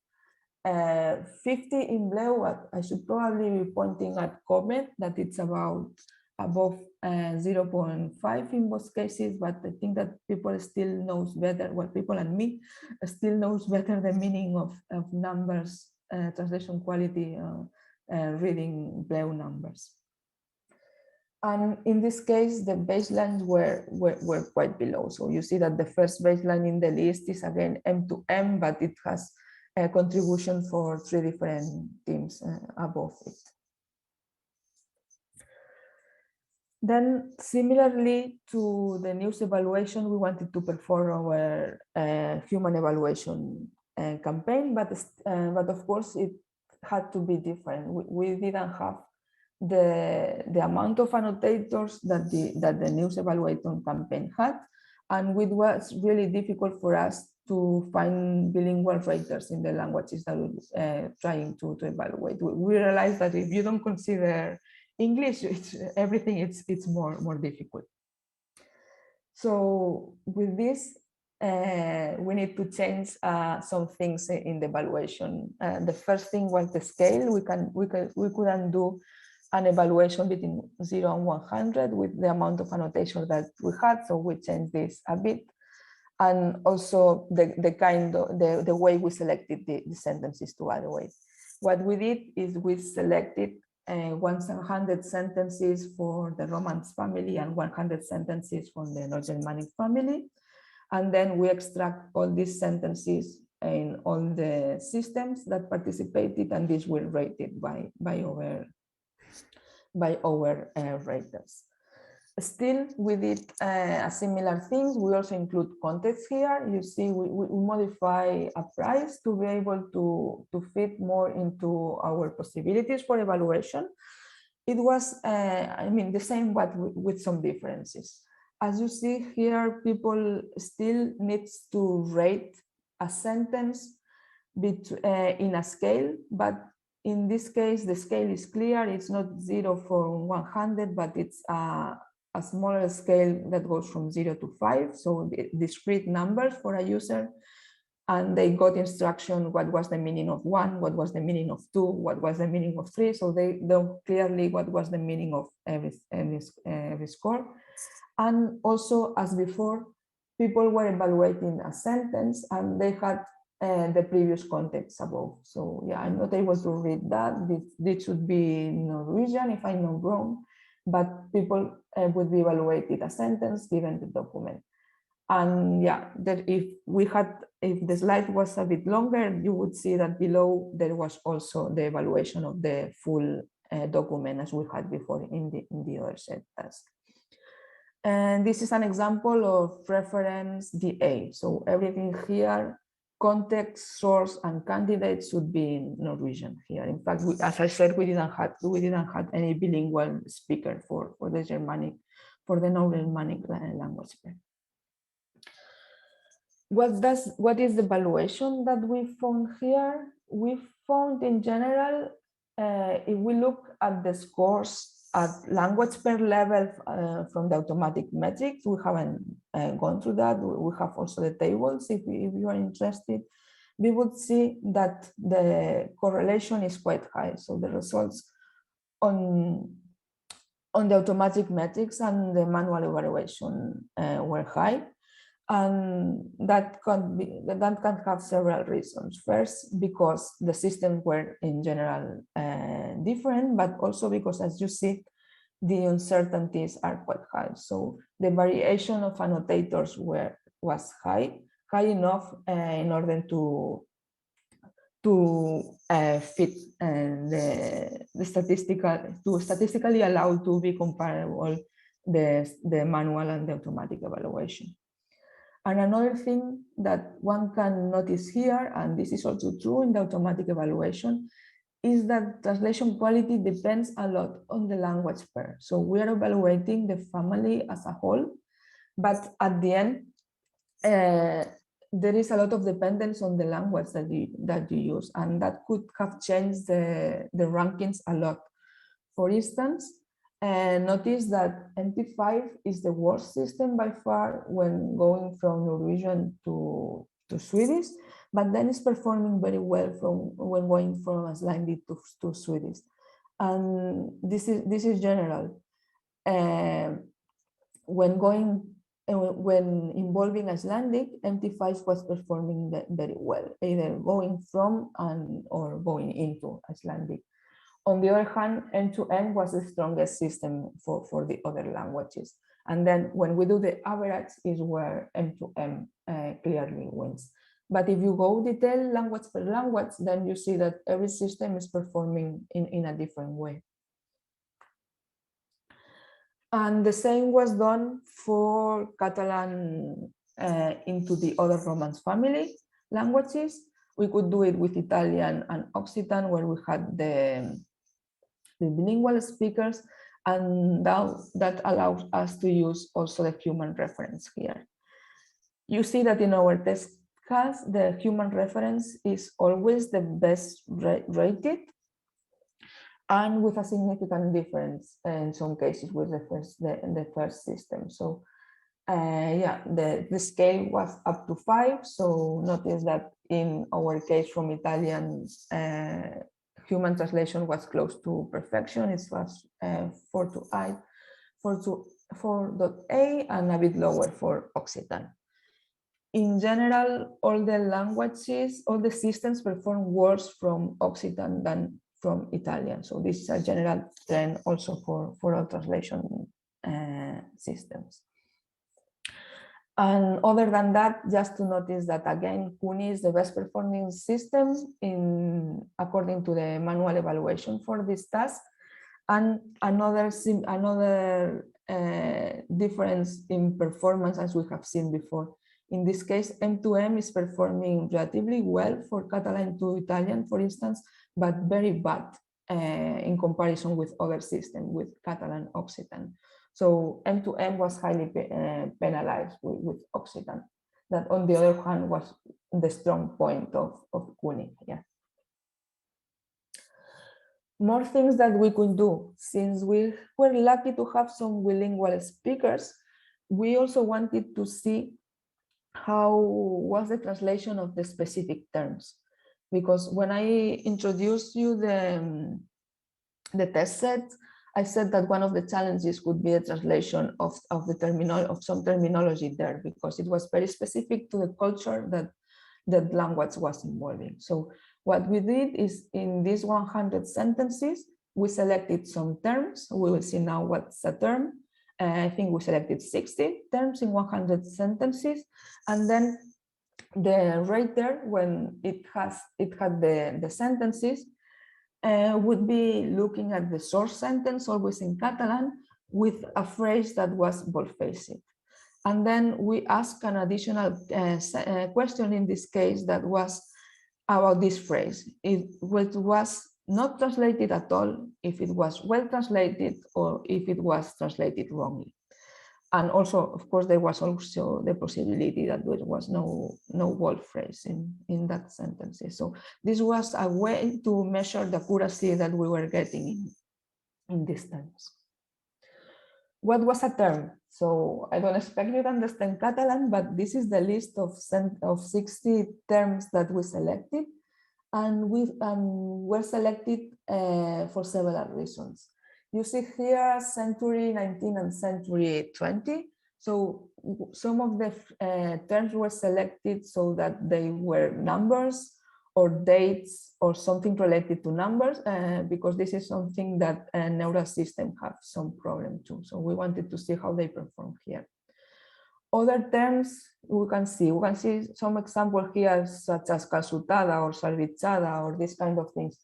50 in blue. I should probably be pointing at comment that it's about above 0.5 in most cases, but I think that people still knows better, well, people and me still knows better the meaning of numbers, translation quality, reading blue numbers. And in this case, the baselines were quite below. So you see that the first baseline in the list is again M to M, but it has a contribution for 3 different teams above it. Then similarly to the news evaluation, we wanted to perform our human evaluation campaign, but of course it had to be different. We didn't have the amount of annotators that the news evaluation campaign had, and it was really difficult for us to find bilingual writers in the languages that we were trying to evaluate. We realized that if you don't consider English, everything it's more difficult. So with this, we need to change some things in the evaluation. The first thing was the scale. We couldn't do an evaluation between 0 and 100 with the amount of annotation that we had, so we changed this a bit. And also the way we selected the sentences to evaluate. What we did is we selected 100 sentences for the Romance family and 100 sentences from the Non-Germanic family. And then we extract all these sentences in all the systems that participated, and this will rated by our raters. Still, we did similar things. We also include context here. You see, we modify a price to be able to fit more into our possibilities for evaluation. It was, I mean, the same, but with some differences. As you see here, people still need to rate a sentence in a scale, but in this case, the scale is clear. It's not 0 for 100, but it's a smaller scale that goes from 0 to 5. So discrete numbers for a user. And they got instruction what was the meaning of 1, what was the meaning of 2, what was the meaning of 3. So they know clearly what was the meaning of every score. And also, as before, people were evaluating a sentence and they had the previous context above. So yeah, I'm not able to read that. This should be Norwegian if I'm not wrong, but people would be evaluated a sentence given the document. And yeah, that if the slide was a bit longer, you would see that below there was also the evaluation of the full document as we had before in the other set task. And this is an example of reference DA. So everything here, context, source, and candidate should be in Norwegian here. In fact, as I said, we didn't have any bilingual speaker for the Germanic, for the Non-Germanic language. What is the evaluation that we found here? We found in general, if we look at the scores at language per level from the automatic metrics, we haven't gone through that. We have also the tables. If you are interested, we would see that the correlation is quite high. So the results on the automatic metrics and the manual evaluation were high. And that can have several reasons. First, because the systems were in general different, but also because, as you see, the uncertainties are quite high. So the variation of annotators was high enough in order to fit the statistically allow to be comparable the manual and the automatic evaluation. And another thing that one can notice here, and this is also true in the automatic evaluation, is that translation quality depends a lot on the language pair. So we are evaluating the family as a whole, but at the end, there is a lot of dependence on the language that you use, and that could have changed the rankings a lot. For instance, notice that MP5 is the worst system by far when going from Norwegian to Swedish, but then it's performing very well when going from Icelandic to Swedish. And this is general. When involving Icelandic, MT5 was performing very well, either going from or going into Icelandic. On the other hand, M2M was the strongest system for the other languages. And then when we do the average is where M2M clearly wins. But if you go detail language per language, then you see that every system is performing in a different way. And the same was done for Catalan into the other Romance family languages. We could do it with Italian and Occitan, where we had the bilingual speakers, and that allows us to use also the human reference here. You see that in our test case, the human reference is always the best rated, and with a significant difference in some cases with the first system. So yeah, the scale was up to 5. So notice that in our case from Italian, human translation was close to perfection. It was 4.8 and a bit lower for Occitan. In general, all the languages, all the systems perform worse from Occitan than from Italian. So this is a general trend also for all translation systems. And other than that, just to notice that again, CUNY is the best performing system according to the manual evaluation for this task. And another difference in performance, as we have seen before. In this case, M2M is performing relatively well for Catalan to Italian, for instance, but very bad in comparison with other systems, with Catalan, Occitan. So M2M was highly penalized with Occitan. That, on the other hand, was the strong point of CUNY. Yeah. More things that we could do. Since we were lucky to have some bilingual speakers, we also wanted to see how was the translation of the specific terms. Because when I introduced you the test set, I said that one of the challenges could be a translation of some terminology there, because it was very specific to the culture that language was involving. So what we did is, in these 100 sentences, we selected some terms. We will see now what's a term. I think we selected 60 terms in 100 sentences, and then the writer, when it had the sentences, would be looking at the source sentence, always in Catalan, with a phrase that was bold-faced. And then we asked an additional question in this case that was about this phrase. If it was not translated at all, if it was well translated, or if it was translated wrongly. And also, of course, there was also the possibility that there was no bold phrase in that sentence. So this was a way to measure the accuracy that we were getting in these terms. What was a term? So I don't expect you to understand Catalan, but this is the list of 60 terms that we selected, and we were selected for several reasons. You see here century 19 and century 20. So some of the terms were selected so that they were numbers or dates or something related to numbers, because this is something that neural systems have some problem too. So we wanted to see how they perform here. Other terms we can see some examples here, such as calçotada or salvichada or this kind of things.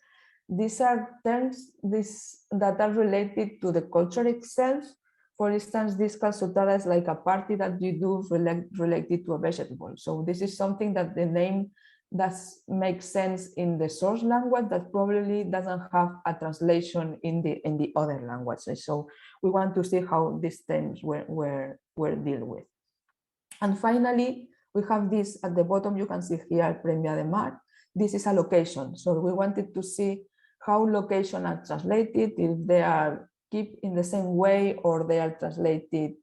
These are terms that are related to the culture itself. For instance, this calçotada is like a party that you do related to a vegetable. So this is something that the name makes sense in the source language that probably doesn't have a translation in the other languages. So we want to see how these terms were dealt with. And finally, we have this at the bottom, you can see here, Premia de Mar. This is a location. So we wanted to see how location are translated, if they are kept in the same way or they are translated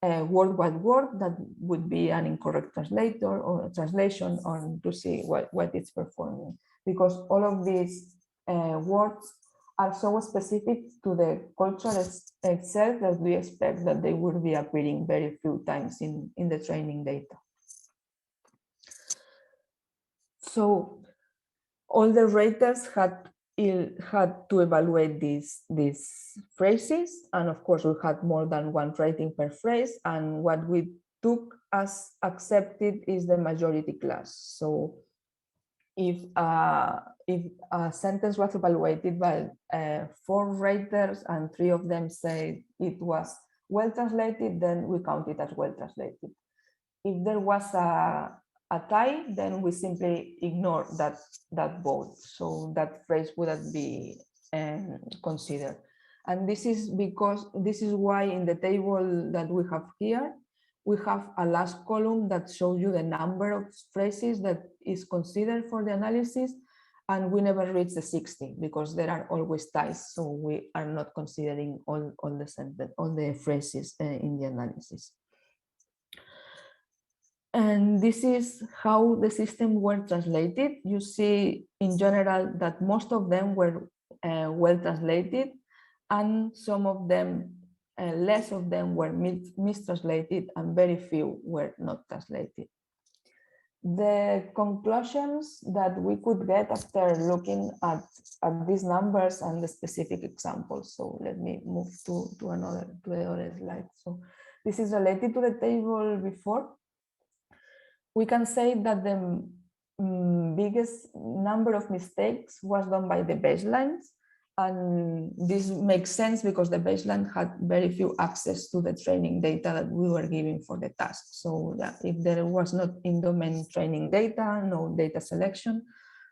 word by word. That would be an incorrect translator or translation, or to see what it's performing. Because all of these words are so specific to the culture itself that we expect that they will be appearing very few times in the training data. So all the raters had to evaluate these phrases, and of course we had more than one rating per phrase, and what we took as accepted is the majority class. So if a sentence was evaluated by 4 raters and 3 of them say it was well translated, then we count it as well translated. If there was a tie, then we simply ignore that vote. So that phrase wouldn't be considered. And this is why in the table that we have here, we have a last column that shows you the number of phrases that is considered for the analysis, and we never reach the 60 because there are always ties. So we are not considering all the phrases in the analysis. And this is how the system were translated. You see in general that most of them were well translated, and some of them, less of them were mistranslated, and very few were not translated. The conclusions that we could get after looking at these numbers and the specific examples. So let me move to the other slide. So this is related to the table before. We can say that the biggest number of mistakes was done by the baselines. And this makes sense because the baseline had very few access to the training data that we were giving for the task. So yeah, if there was not in-domain training data, no data selection,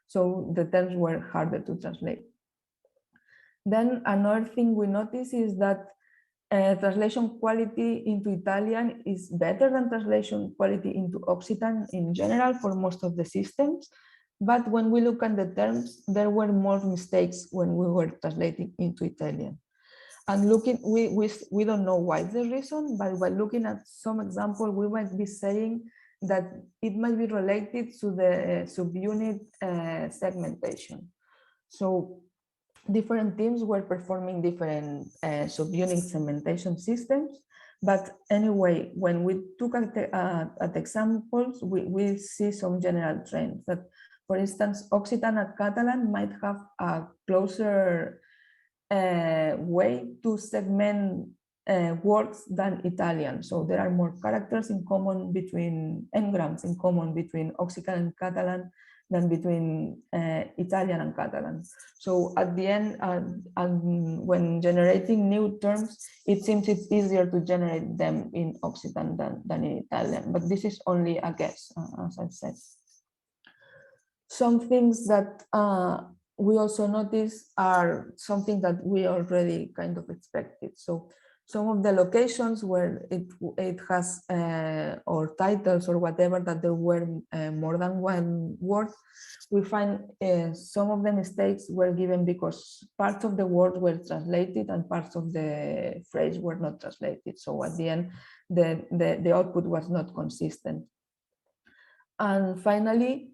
so the terms were harder to translate. Then another thing we notice is that translation quality into Italian is better than translation quality into Occitan in general for most of the systems. But when we look at the terms, there were more mistakes when we were translating into Italian. And looking, we don't know why the reason, but by looking at some example, we might be saying that it might be related to the subunit segmentation. So different teams were performing different subunit segmentation systems. But anyway, when we took at examples, we see some general trends that, for instance, Occitan and Catalan might have a closer way to segment words than Italian. So there are more characters in common between, n-grams in common between Occitan and Catalan than between Italian and Catalan. So at the end, when generating new terms, it seems it's easier to generate them in Occitan than in Italian, but this is only a guess, as I said. Some things that we also notice are something that we already kind of expected. So some of the locations where it has or titles or whatever that there were more than one word, we find some of the mistakes were given because parts of the word were translated and parts of the phrase were not translated. So at the end, the output was not consistent. And finally,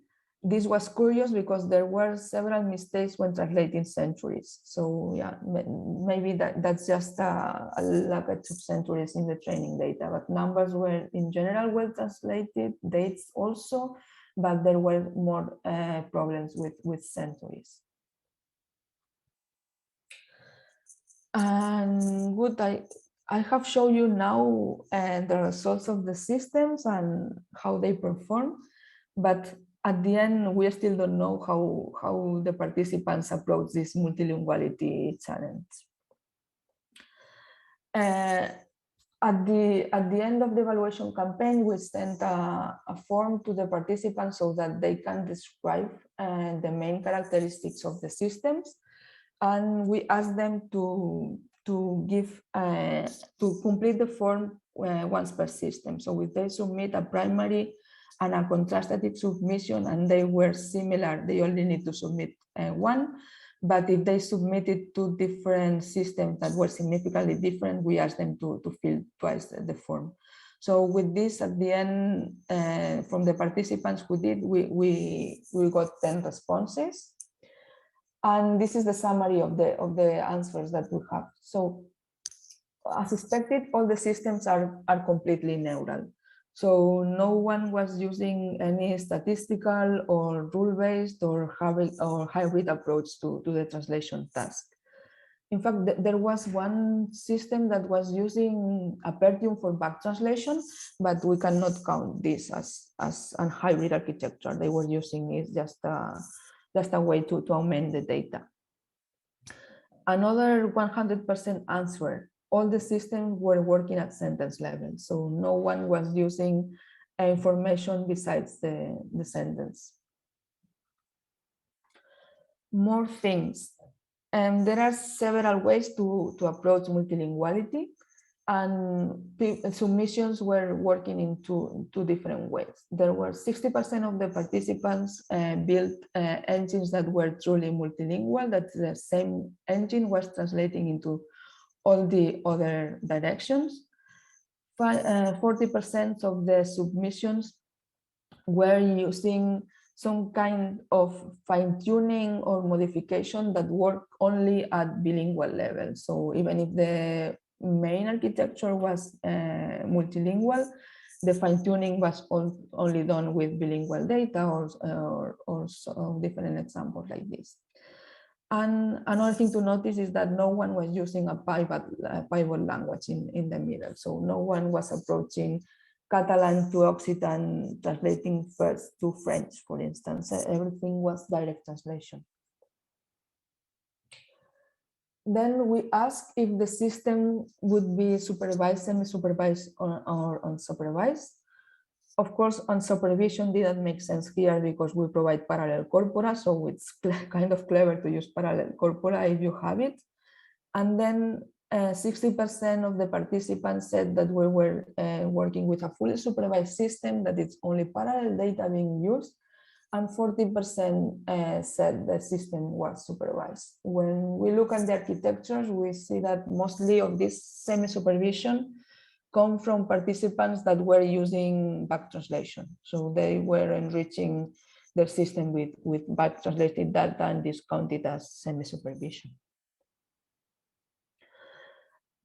this was curious because there were several mistakes when translating centuries. So yeah, maybe that's just a lack of centuries in the training data, but numbers were in general well translated, dates also, but there were more problems with centuries. And good, I have shown you now the results of the systems and how they perform, but at the end, we still don't know how the participants approach this multilinguality challenge. At the end of the evaluation campaign, we sent a form to the participants so that they can describe the main characteristics of the systems, and we asked them to give to complete the form once per system. So if they submit a primary and a contrasted submission and they were similar, they only need to submit one. But if they submitted two different systems that were significantly different, we asked them to fill twice the form. So with this, at the end, from the participants who did, we got 10 responses. And this is the summary of the answers that we have. So as expected, all the systems are completely neural. So no one was using any statistical or rule-based or hybrid approach to the translation task. In fact, there was one system that was using Apertium for back translation, but we cannot count this as a hybrid architecture. They were using it just a way to augment the data. Another 100% answer. All the systems were working at sentence level, so no one was using information besides the sentence. More things. There are several ways to approach multilinguality, and submissions were working in two different ways. There were 60% of the participants built engines that were truly multilingual, that the same engine was translating into all the other directions. 40% of the submissions were using some kind of fine-tuning or modification that work only at bilingual level. So even if the main architecture was multilingual, the fine-tuning was only done with bilingual data or different examples like this. And another thing to notice is that no one was using a pivot language in the middle. So no one was approaching Catalan to Occitan, translating first to French, for instance. Everything was direct translation. Then we asked if the system would be supervised, semi-supervised, or unsupervised. Of course, unsupervision didn't make sense here because we provide parallel corpora, so it's kind of clever to use parallel corpora if you have it. And then 60% of the participants said that we were working with a fully supervised system, that it's only parallel data being used, and 40% said the system was supervised. When we look at the architectures, we see that mostly of this semi-supervision come from participants that were using back translation. So they were enriching their system with back translated data and discounted as semi-supervision.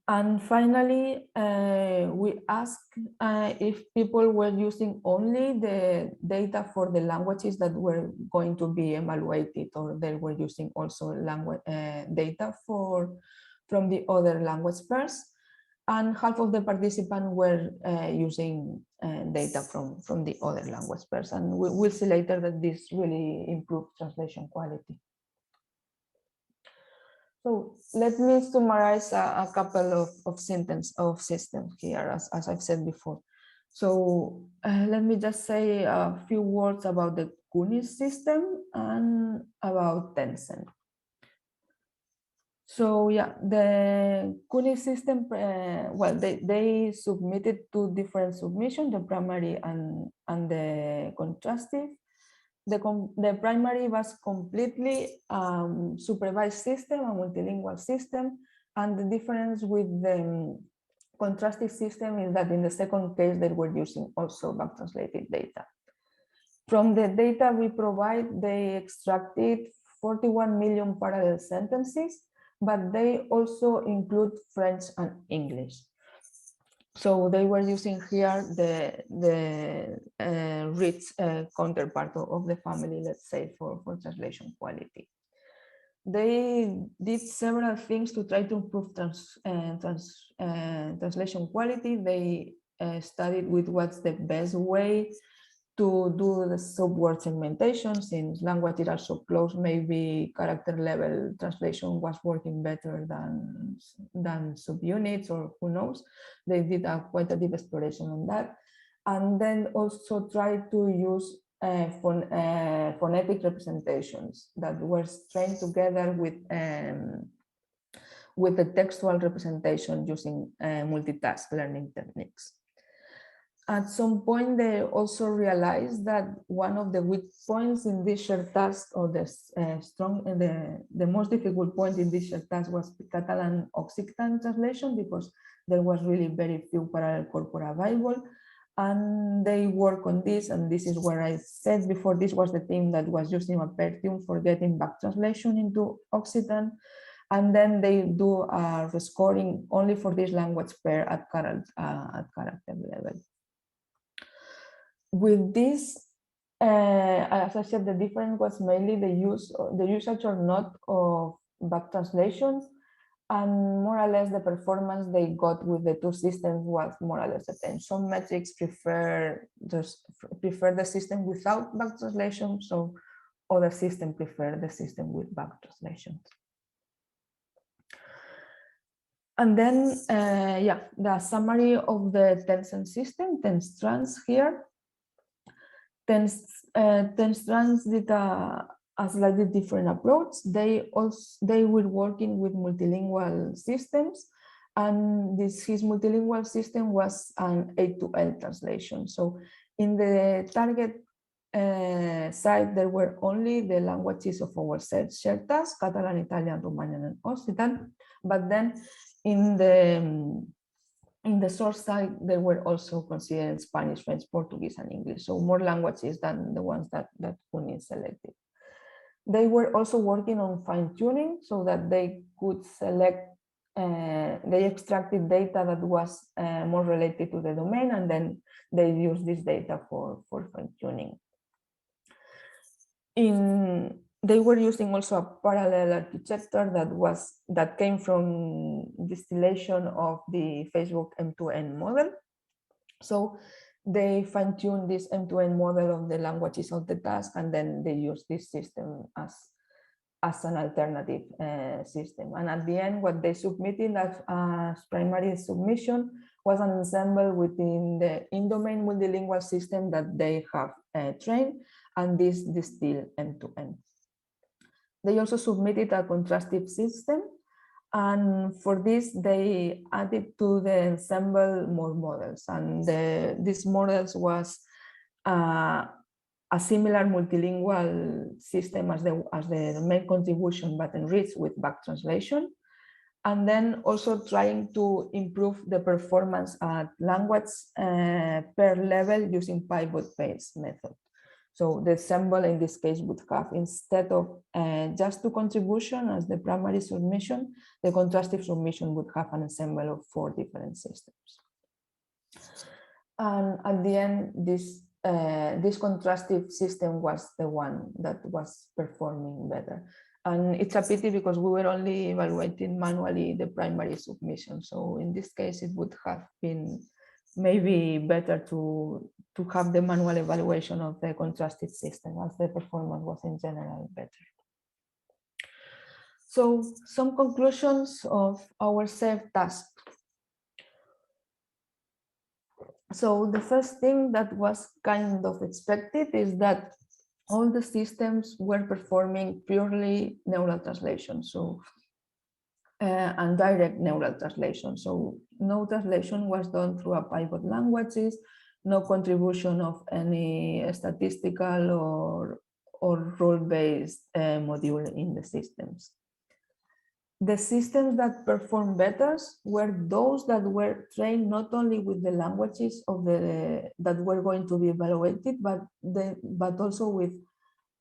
And finally, we asked if people were using only the data for the languages that were going to be evaluated, or they were using also language data from the other language pairs. And half of the participants were using data from the other language pairs. And we'll see later that this really improved translation quality. So let me summarize a couple of systems here, as I've said before. So let me just say a few words about the Kunis system and about Tencent. So yeah, the Kunis system, well, they submitted two different submissions, the primary and the contrastive. The primary was completely supervised system, a multilingual system, and the difference with the contrastive system is that in the second case they were using also back translated data. From the data we provide, they extracted 41 million parallel sentences, but they also include French and English. So they were using here the rich counterpart of the family, let's say, for translation quality. They did several things to try to improve translation quality. They studied with what's the best way to do the subword segmentation. Since languages are so close, maybe character level translation was working better than subunits, or who knows. They did quite a deep exploration on that. And then also try to use phonetic representations that were trained together with the textual representation using multitask learning techniques. At some point, they also realized that one of the weak points in this shared task, or the most difficult point in this shared task, was Catalan-Occitan translation, because there was really very few parallel corpora available. And they work on this, and this is where I said before, this was the team that was using Apertium for getting back translation into Occitan. And then they do a rescoring only for this language pair at character level. With this, as I said, the difference was mainly the usage or not of back translations, and more or less the performance they got with the two systems was more or less the same. Some metrics prefer the system without back translation, so other systems prefer the system with back translations. And then, the summary of the Tencent system, TenStrans here. TenStrans did a slightly different approach. They were working with multilingual systems, and his multilingual system was an A2L translation. So in the target side, there were only the languages of our shared task, Catalan, Italian, Romanian, and Occitan. But then in the source side, they were also considered Spanish, French, Portuguese, and English. So more languages than the ones that Kunin selected. They were also working on fine tuning so that they could select, they extracted data that was more related to the domain, and then they used this data for fine tuning. They were using also a parallel architecture that came from distillation of the Facebook M2N model. So they fine-tuned this M2N model of the languages of the task, and then they use this system as an alternative system. And at the end, what they submitted as primary submission was an ensemble within the in-domain multilingual system that they have trained, and this distill M2N. They also submitted a contrastive system, and for this they added to the ensemble more models, and these models was a similar multilingual system as the main contribution, but enriched with back translation, and then also trying to improve the performance at language per level using pivot-based method. So the ensemble in this case would have, instead of just two contributions as the primary submission, the contrastive submission would have an ensemble of 4 different systems. And at the end, this contrastive system was the one that was performing better. And it's a pity because we were only evaluating manually the primary submission. So in this case, it would have been maybe better to have the manual evaluation of the contrasted system, as the performance was in general better. So some conclusions of our shared task. So the first thing that was kind of expected is that all the systems were performing purely neural translation, so and direct neural translation. So no translation was done through a pivot languages, no contribution of any statistical or role-based module in the systems. The systems that performed better were those that were trained not only with the languages of that were going to be evaluated, but also with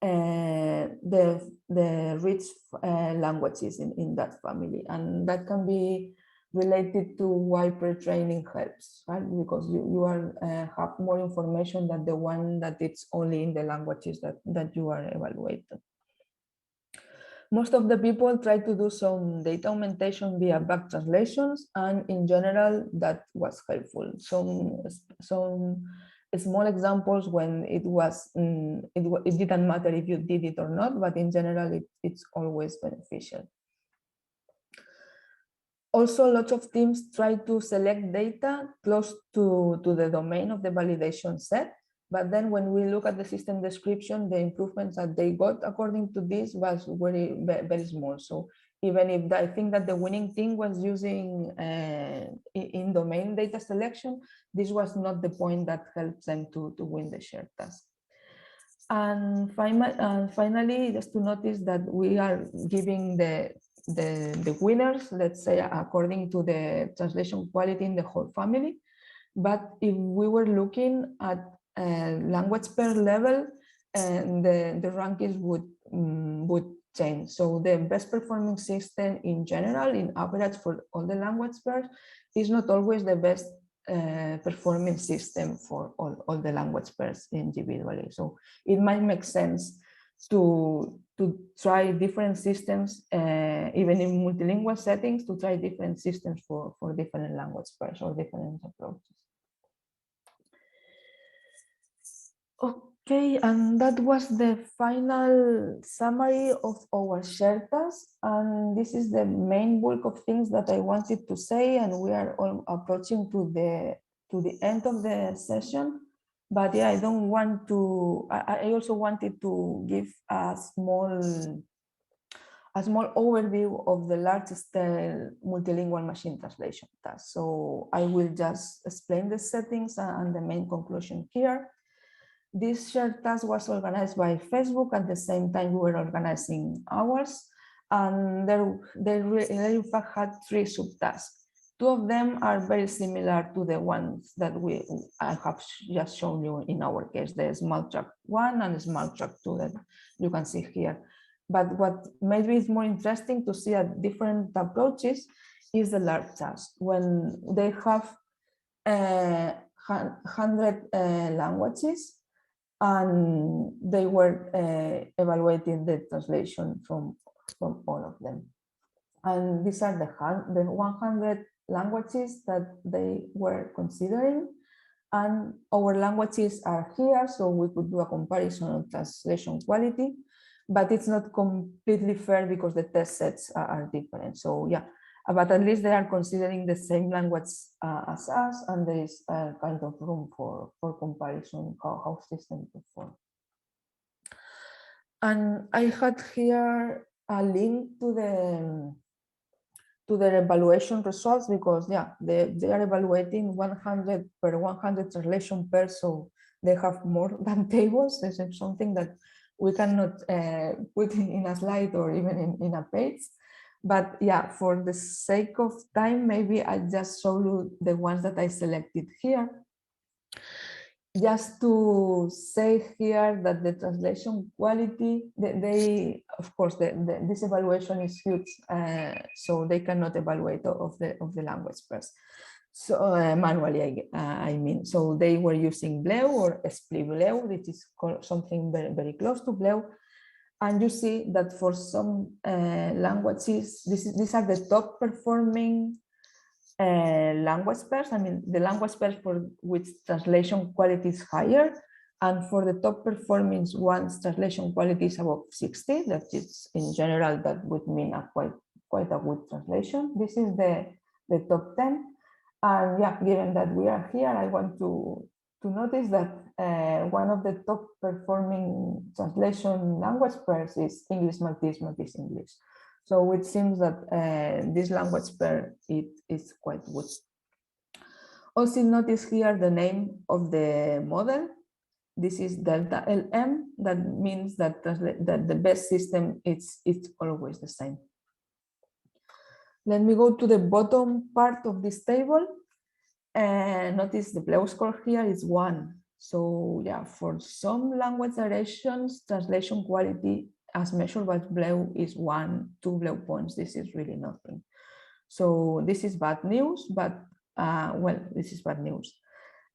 the rich languages in that family, and that can be related to why pre-training helps, right? Because you have more information than the one that it's only in the languages that you are evaluating. Most of the people try to do some data augmentation via back translations, and in general, that was helpful. Some small examples when it was, it didn't matter if you did it or not, but in general, it's always beneficial. Also, lots of teams try to select data close to the domain of the validation set. But then when we look at the system description, the improvements that they got according to this was very small. So even if I think that the winning team was using in domain data selection, this was not the point that helps them to win the shared task. And finally, just to notice that we are giving the winners, let's say, according to the translation quality in the whole family. But if we were looking at language per level, the rankings would change. So the best performing system in general, in average for all the language pairs, is not always the best performing system for all the language pairs individually. So it might make sense to try different systems, even in multilingual settings, to try different systems for different language pairs or different approaches. Okay, and that was the final summary of our shared task. And this is the main bulk of things that I wanted to say, and we are all approaching to the end of the session. But yeah, I don't want to, I also wanted to give a small overview of the large-scale multilingual machine translation task. So I will just explain the settings and the main conclusion here. This shared task was organized by Facebook at the same time we were organizing ours. And they in fact had 3 subtasks. 2 of them are very similar to the ones that I have just shown you in our case, the small track 1 and small track 2 that you can see here. But what maybe is more interesting to see at different approaches is the large task. When they have 100 languages, and they were evaluating the translation from all of them. And these are the 100 languages that they were considering. And our languages are here, so we could do a comparison of translation quality, but it's not completely fair because the test sets are different. So yeah, but at least they are considering the same language as us, and there is a kind of room for comparison how systems perform. And I had here a link to their evaluation results, because yeah, they are evaluating 100 per 100 translation pairs, so they have more than tables. This is something that we cannot put in a slide or even in a page. But yeah, for the sake of time, maybe I just show you the ones that I selected here. Just to say here that the translation quality, of course, this evaluation is huge, so they cannot evaluate of the language pairs. So manually, I mean, so they were using BLEU or SPLI-BLEU, which is something very, very close to BLEU. And you see that for some languages, these are the top performing language pairs. I mean, the language pairs for which translation quality is higher, and for the top performing ones, translation quality is above 60. That is, in general, that would mean a quite a good translation. This is the top 10. And yeah, given that we are here, I want to notice that one of the top performing translation language pairs is English Maltese, Maltese English. So it seems that this language pair is quite good. Also notice here the name of the model. This is Delta LM. That means that the best system it's always the same. Let me go to the bottom part of this table. Notice the BLEU score here is 1. So yeah, for some language variations, translation quality as measured by BLEU is 1, 2 BLEU points. This is really nothing. So this is bad news, but well, this is bad news.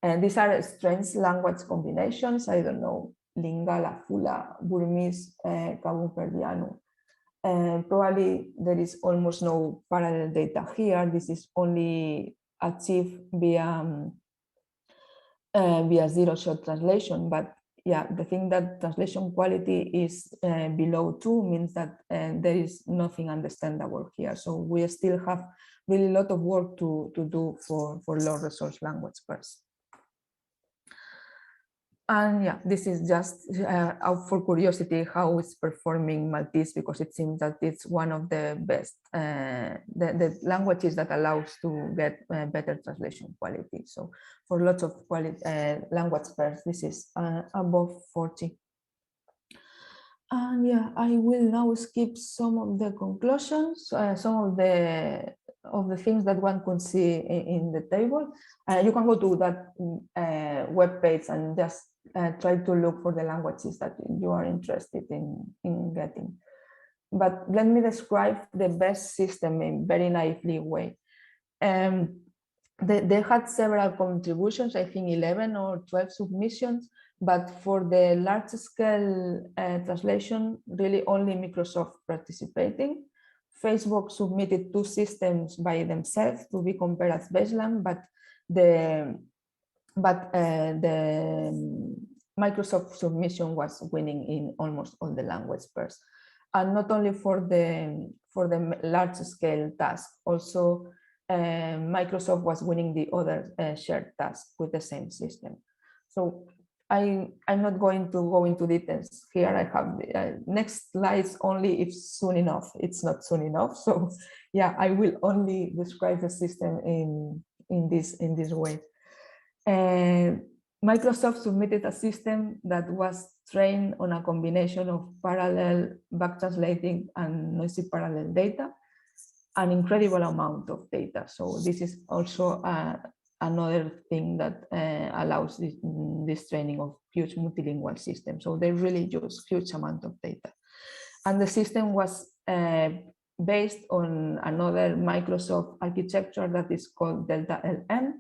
And these are strange language combinations. I don't know, Lingala, Fula, Burmese, Cabo-Verdiano. Probably there is almost no parallel data here. This is only achieved via via zero-shot translation. But yeah, the thing that translation quality is below 2 means that there is nothing understandable here. So we still have really a lot of work to do for low resource language pairs. And yeah, this is just out for curiosity how it's performing Maltese, because it seems that it's one of the best the languages that allows to get better translation quality. So for lots of quality language pairs, this is above 40. And yeah, I will now skip some of the conclusions, some of the things that one could see in the table. You can go to that web page and just try to look for the languages that you are interested in getting. But let me describe the best system in very naively way. They had several contributions, I think 11 or 12 submissions, but for the large scale translation, really only Microsoft participating. Facebook submitted 2 systems by themselves to be compared as baseline, but the Microsoft submission was winning in almost all the language pairs. And not only for the large scale task, also Microsoft was winning the other shared task with the same system. So I'm not going to go into details here. I have the next slides only if soon enough. It's not soon enough. So yeah, I will only describe the system in this way. Microsoft submitted a system that was trained on a combination of parallel back translating and noisy parallel data, an incredible amount of data. So this is also another thing that allows this training of huge multilingual systems. So they really use huge amount of data. And the system was based on another Microsoft architecture that is called Delta LM.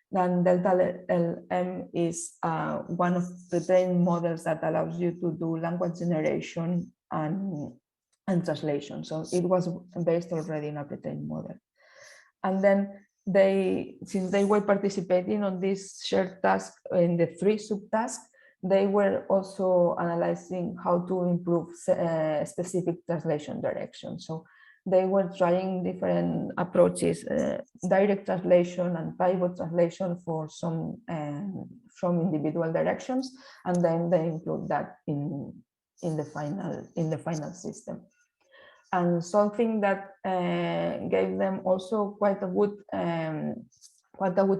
Then Delta LM is one of the trained models that allows you to do language generation and translation. So it was based already in a pre-trained model. And then since they were participating on this shared task in the 3 subtasks, they were also analyzing how to improve specific translation direction. So they were trying different approaches, direct translation and pivot translation for some individual directions, and then they include that in the final system. And something that gave them also quite a good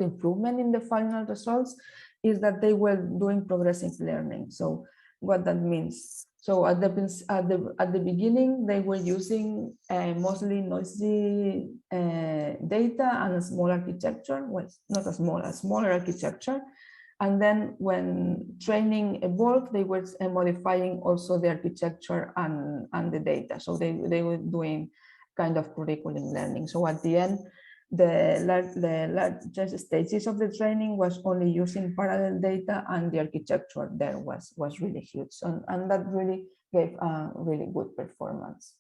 improvement in the final results is that they were doing progressive learning. So what that means? So at the beginning, they were using mostly noisy data and a small architecture. Well, not a smaller architecture. And then when training evolved, they were modifying also the architecture and the data. So they were doing kind of curriculum learning. So at the end, the largest stages of the training was only using parallel data, and the architecture there was really huge. And that really gave a really good performance.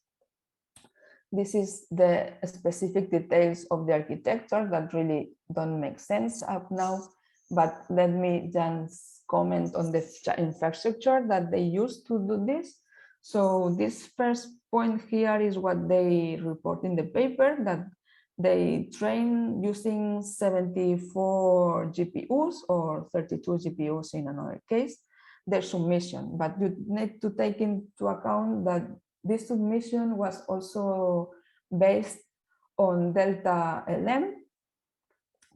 This is the specific details of the architecture that really don't make sense up now. But let me just comment on the infrastructure that they use to do this. So this first point here is what they report in the paper, that they train using 74 GPUs or 32 GPUs in another case, their submission. But you need to take into account that this submission was also based on Delta LM.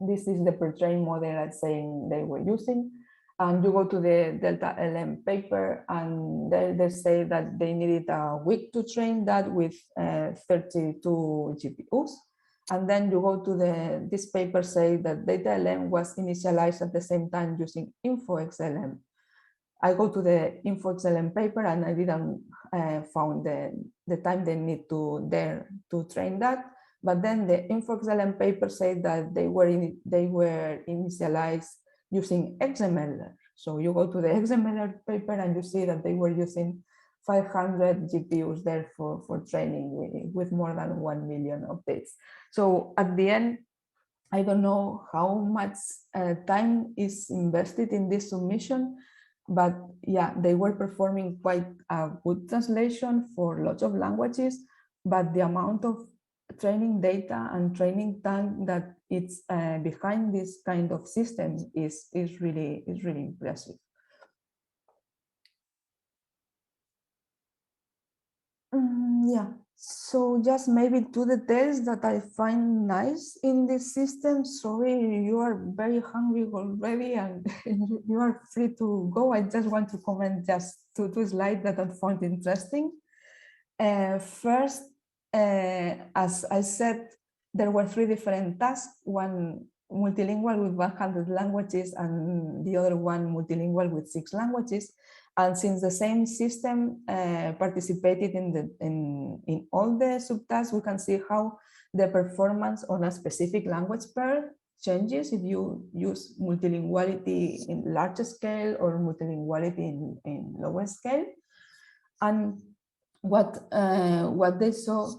This is the pre-trained model I'm saying they were using. And you go to the Delta LM paper, and they say that they needed a week to train that with 32 GPUs. And then you go to this paper say that Delta LM was initialized at the same time using InfoXLM. I go to the InfoXLM paper and I didn't found the time they need to train that. But then the InfoXLM paper said that they were initialized using XML. So you go to the XML paper and you see that they were using 500 GPUs there for training with more than 1 million updates. So at the end, I don't know how much time is invested in this submission, but yeah, they were performing quite a good translation for lots of languages, but the amount of training data and training time that it's behind this kind of system is really impressive. Yeah, so just maybe two details that I find nice in this system. Sorry, you are very hungry already and you are free to go. I just want to comment just two slides that I found interesting. First, as I said, there were three different tasks, one multilingual with 100 languages and the other one multilingual with 6 languages. And since the same system participated in all the subtasks, we can see how the performance on a specific language pair changes if you use multilinguality in large scale or multilinguality in lower scale. And what they saw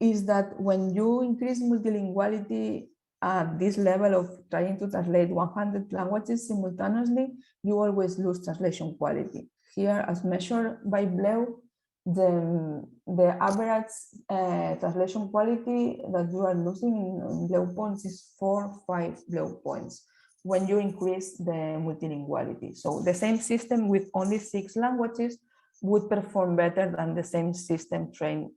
is that when you increase multilinguality at this level of trying to translate 100 languages simultaneously, you always lose translation quality. Here, as measured by Bleu, the average translation quality that you are losing in Bleu points is 4-5 Bleu points when you increase the multilinguality. So the same system with only 6 languages would perform better than the same system trained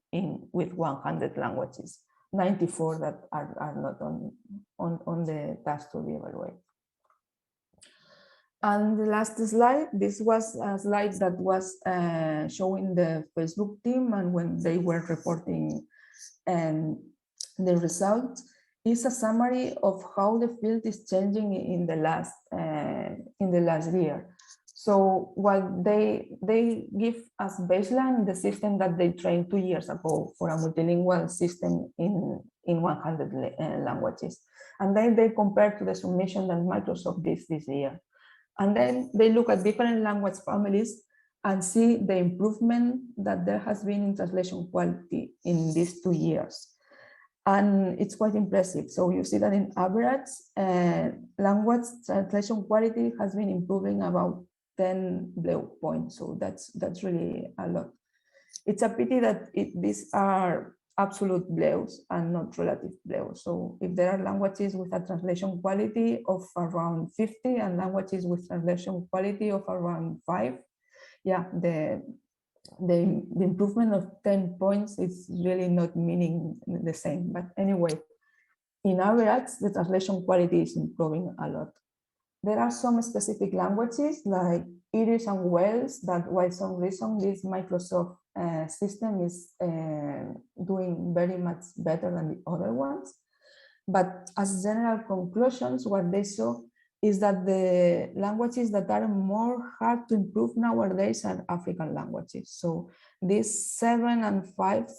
with 100 languages, 94 that are not on the task to be evaluated. And the last slide, this was a slide that was showing the Facebook team, and when they were reporting the results, is a summary of how the field is changing in the last year. So what they give as baseline the system that they trained 2 years ago for a multilingual system in 100 languages. And then they compare to the submission that Microsoft did this year. And then they look at different language families and see the improvement that there has been in translation quality in these 2 years. And it's quite impressive. So you see that in average, language translation quality has been improving about 10 Bleu points. So that's really a lot. It's a pity that these are absolute Bleus and not relative Bleus. So if there are languages with a translation quality of around 50 and languages with translation quality of around 5, yeah, the improvement of 10 points is really not meaning the same. But anyway, in average, the translation quality is improving a lot. There are some specific languages like Irish and Welsh that, by some reason, this Microsoft system is doing very much better than the other ones. But as general conclusions, what they saw is that the languages that are more hard to improve nowadays are African languages. So these 7 and 5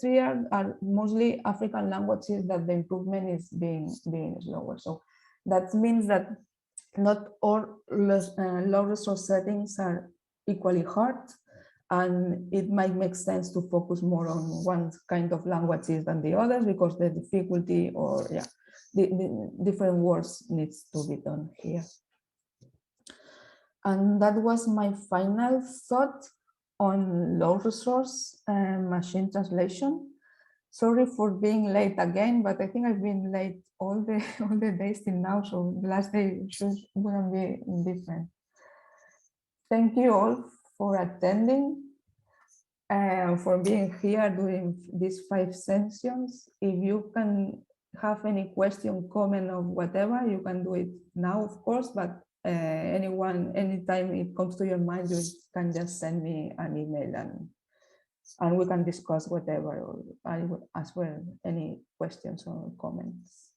are mostly African languages that the improvement is being slower. So that means that not all low resource settings are equally hard, and it might make sense to focus more on one kind of languages than the others because the difficulty or the different words needs to be done here. And that was my final thought on low resource machine translation. Sorry for being late again, but I think I've been late all the days till now, so the last day wouldn't be different. Thank you all for attending and for being here during these 5 sessions. If you can have any question, comment, or whatever, you can do it now, of course, but anytime it comes to your mind, you can just send me an email and we can discuss whatever, or I will answer any questions or comments.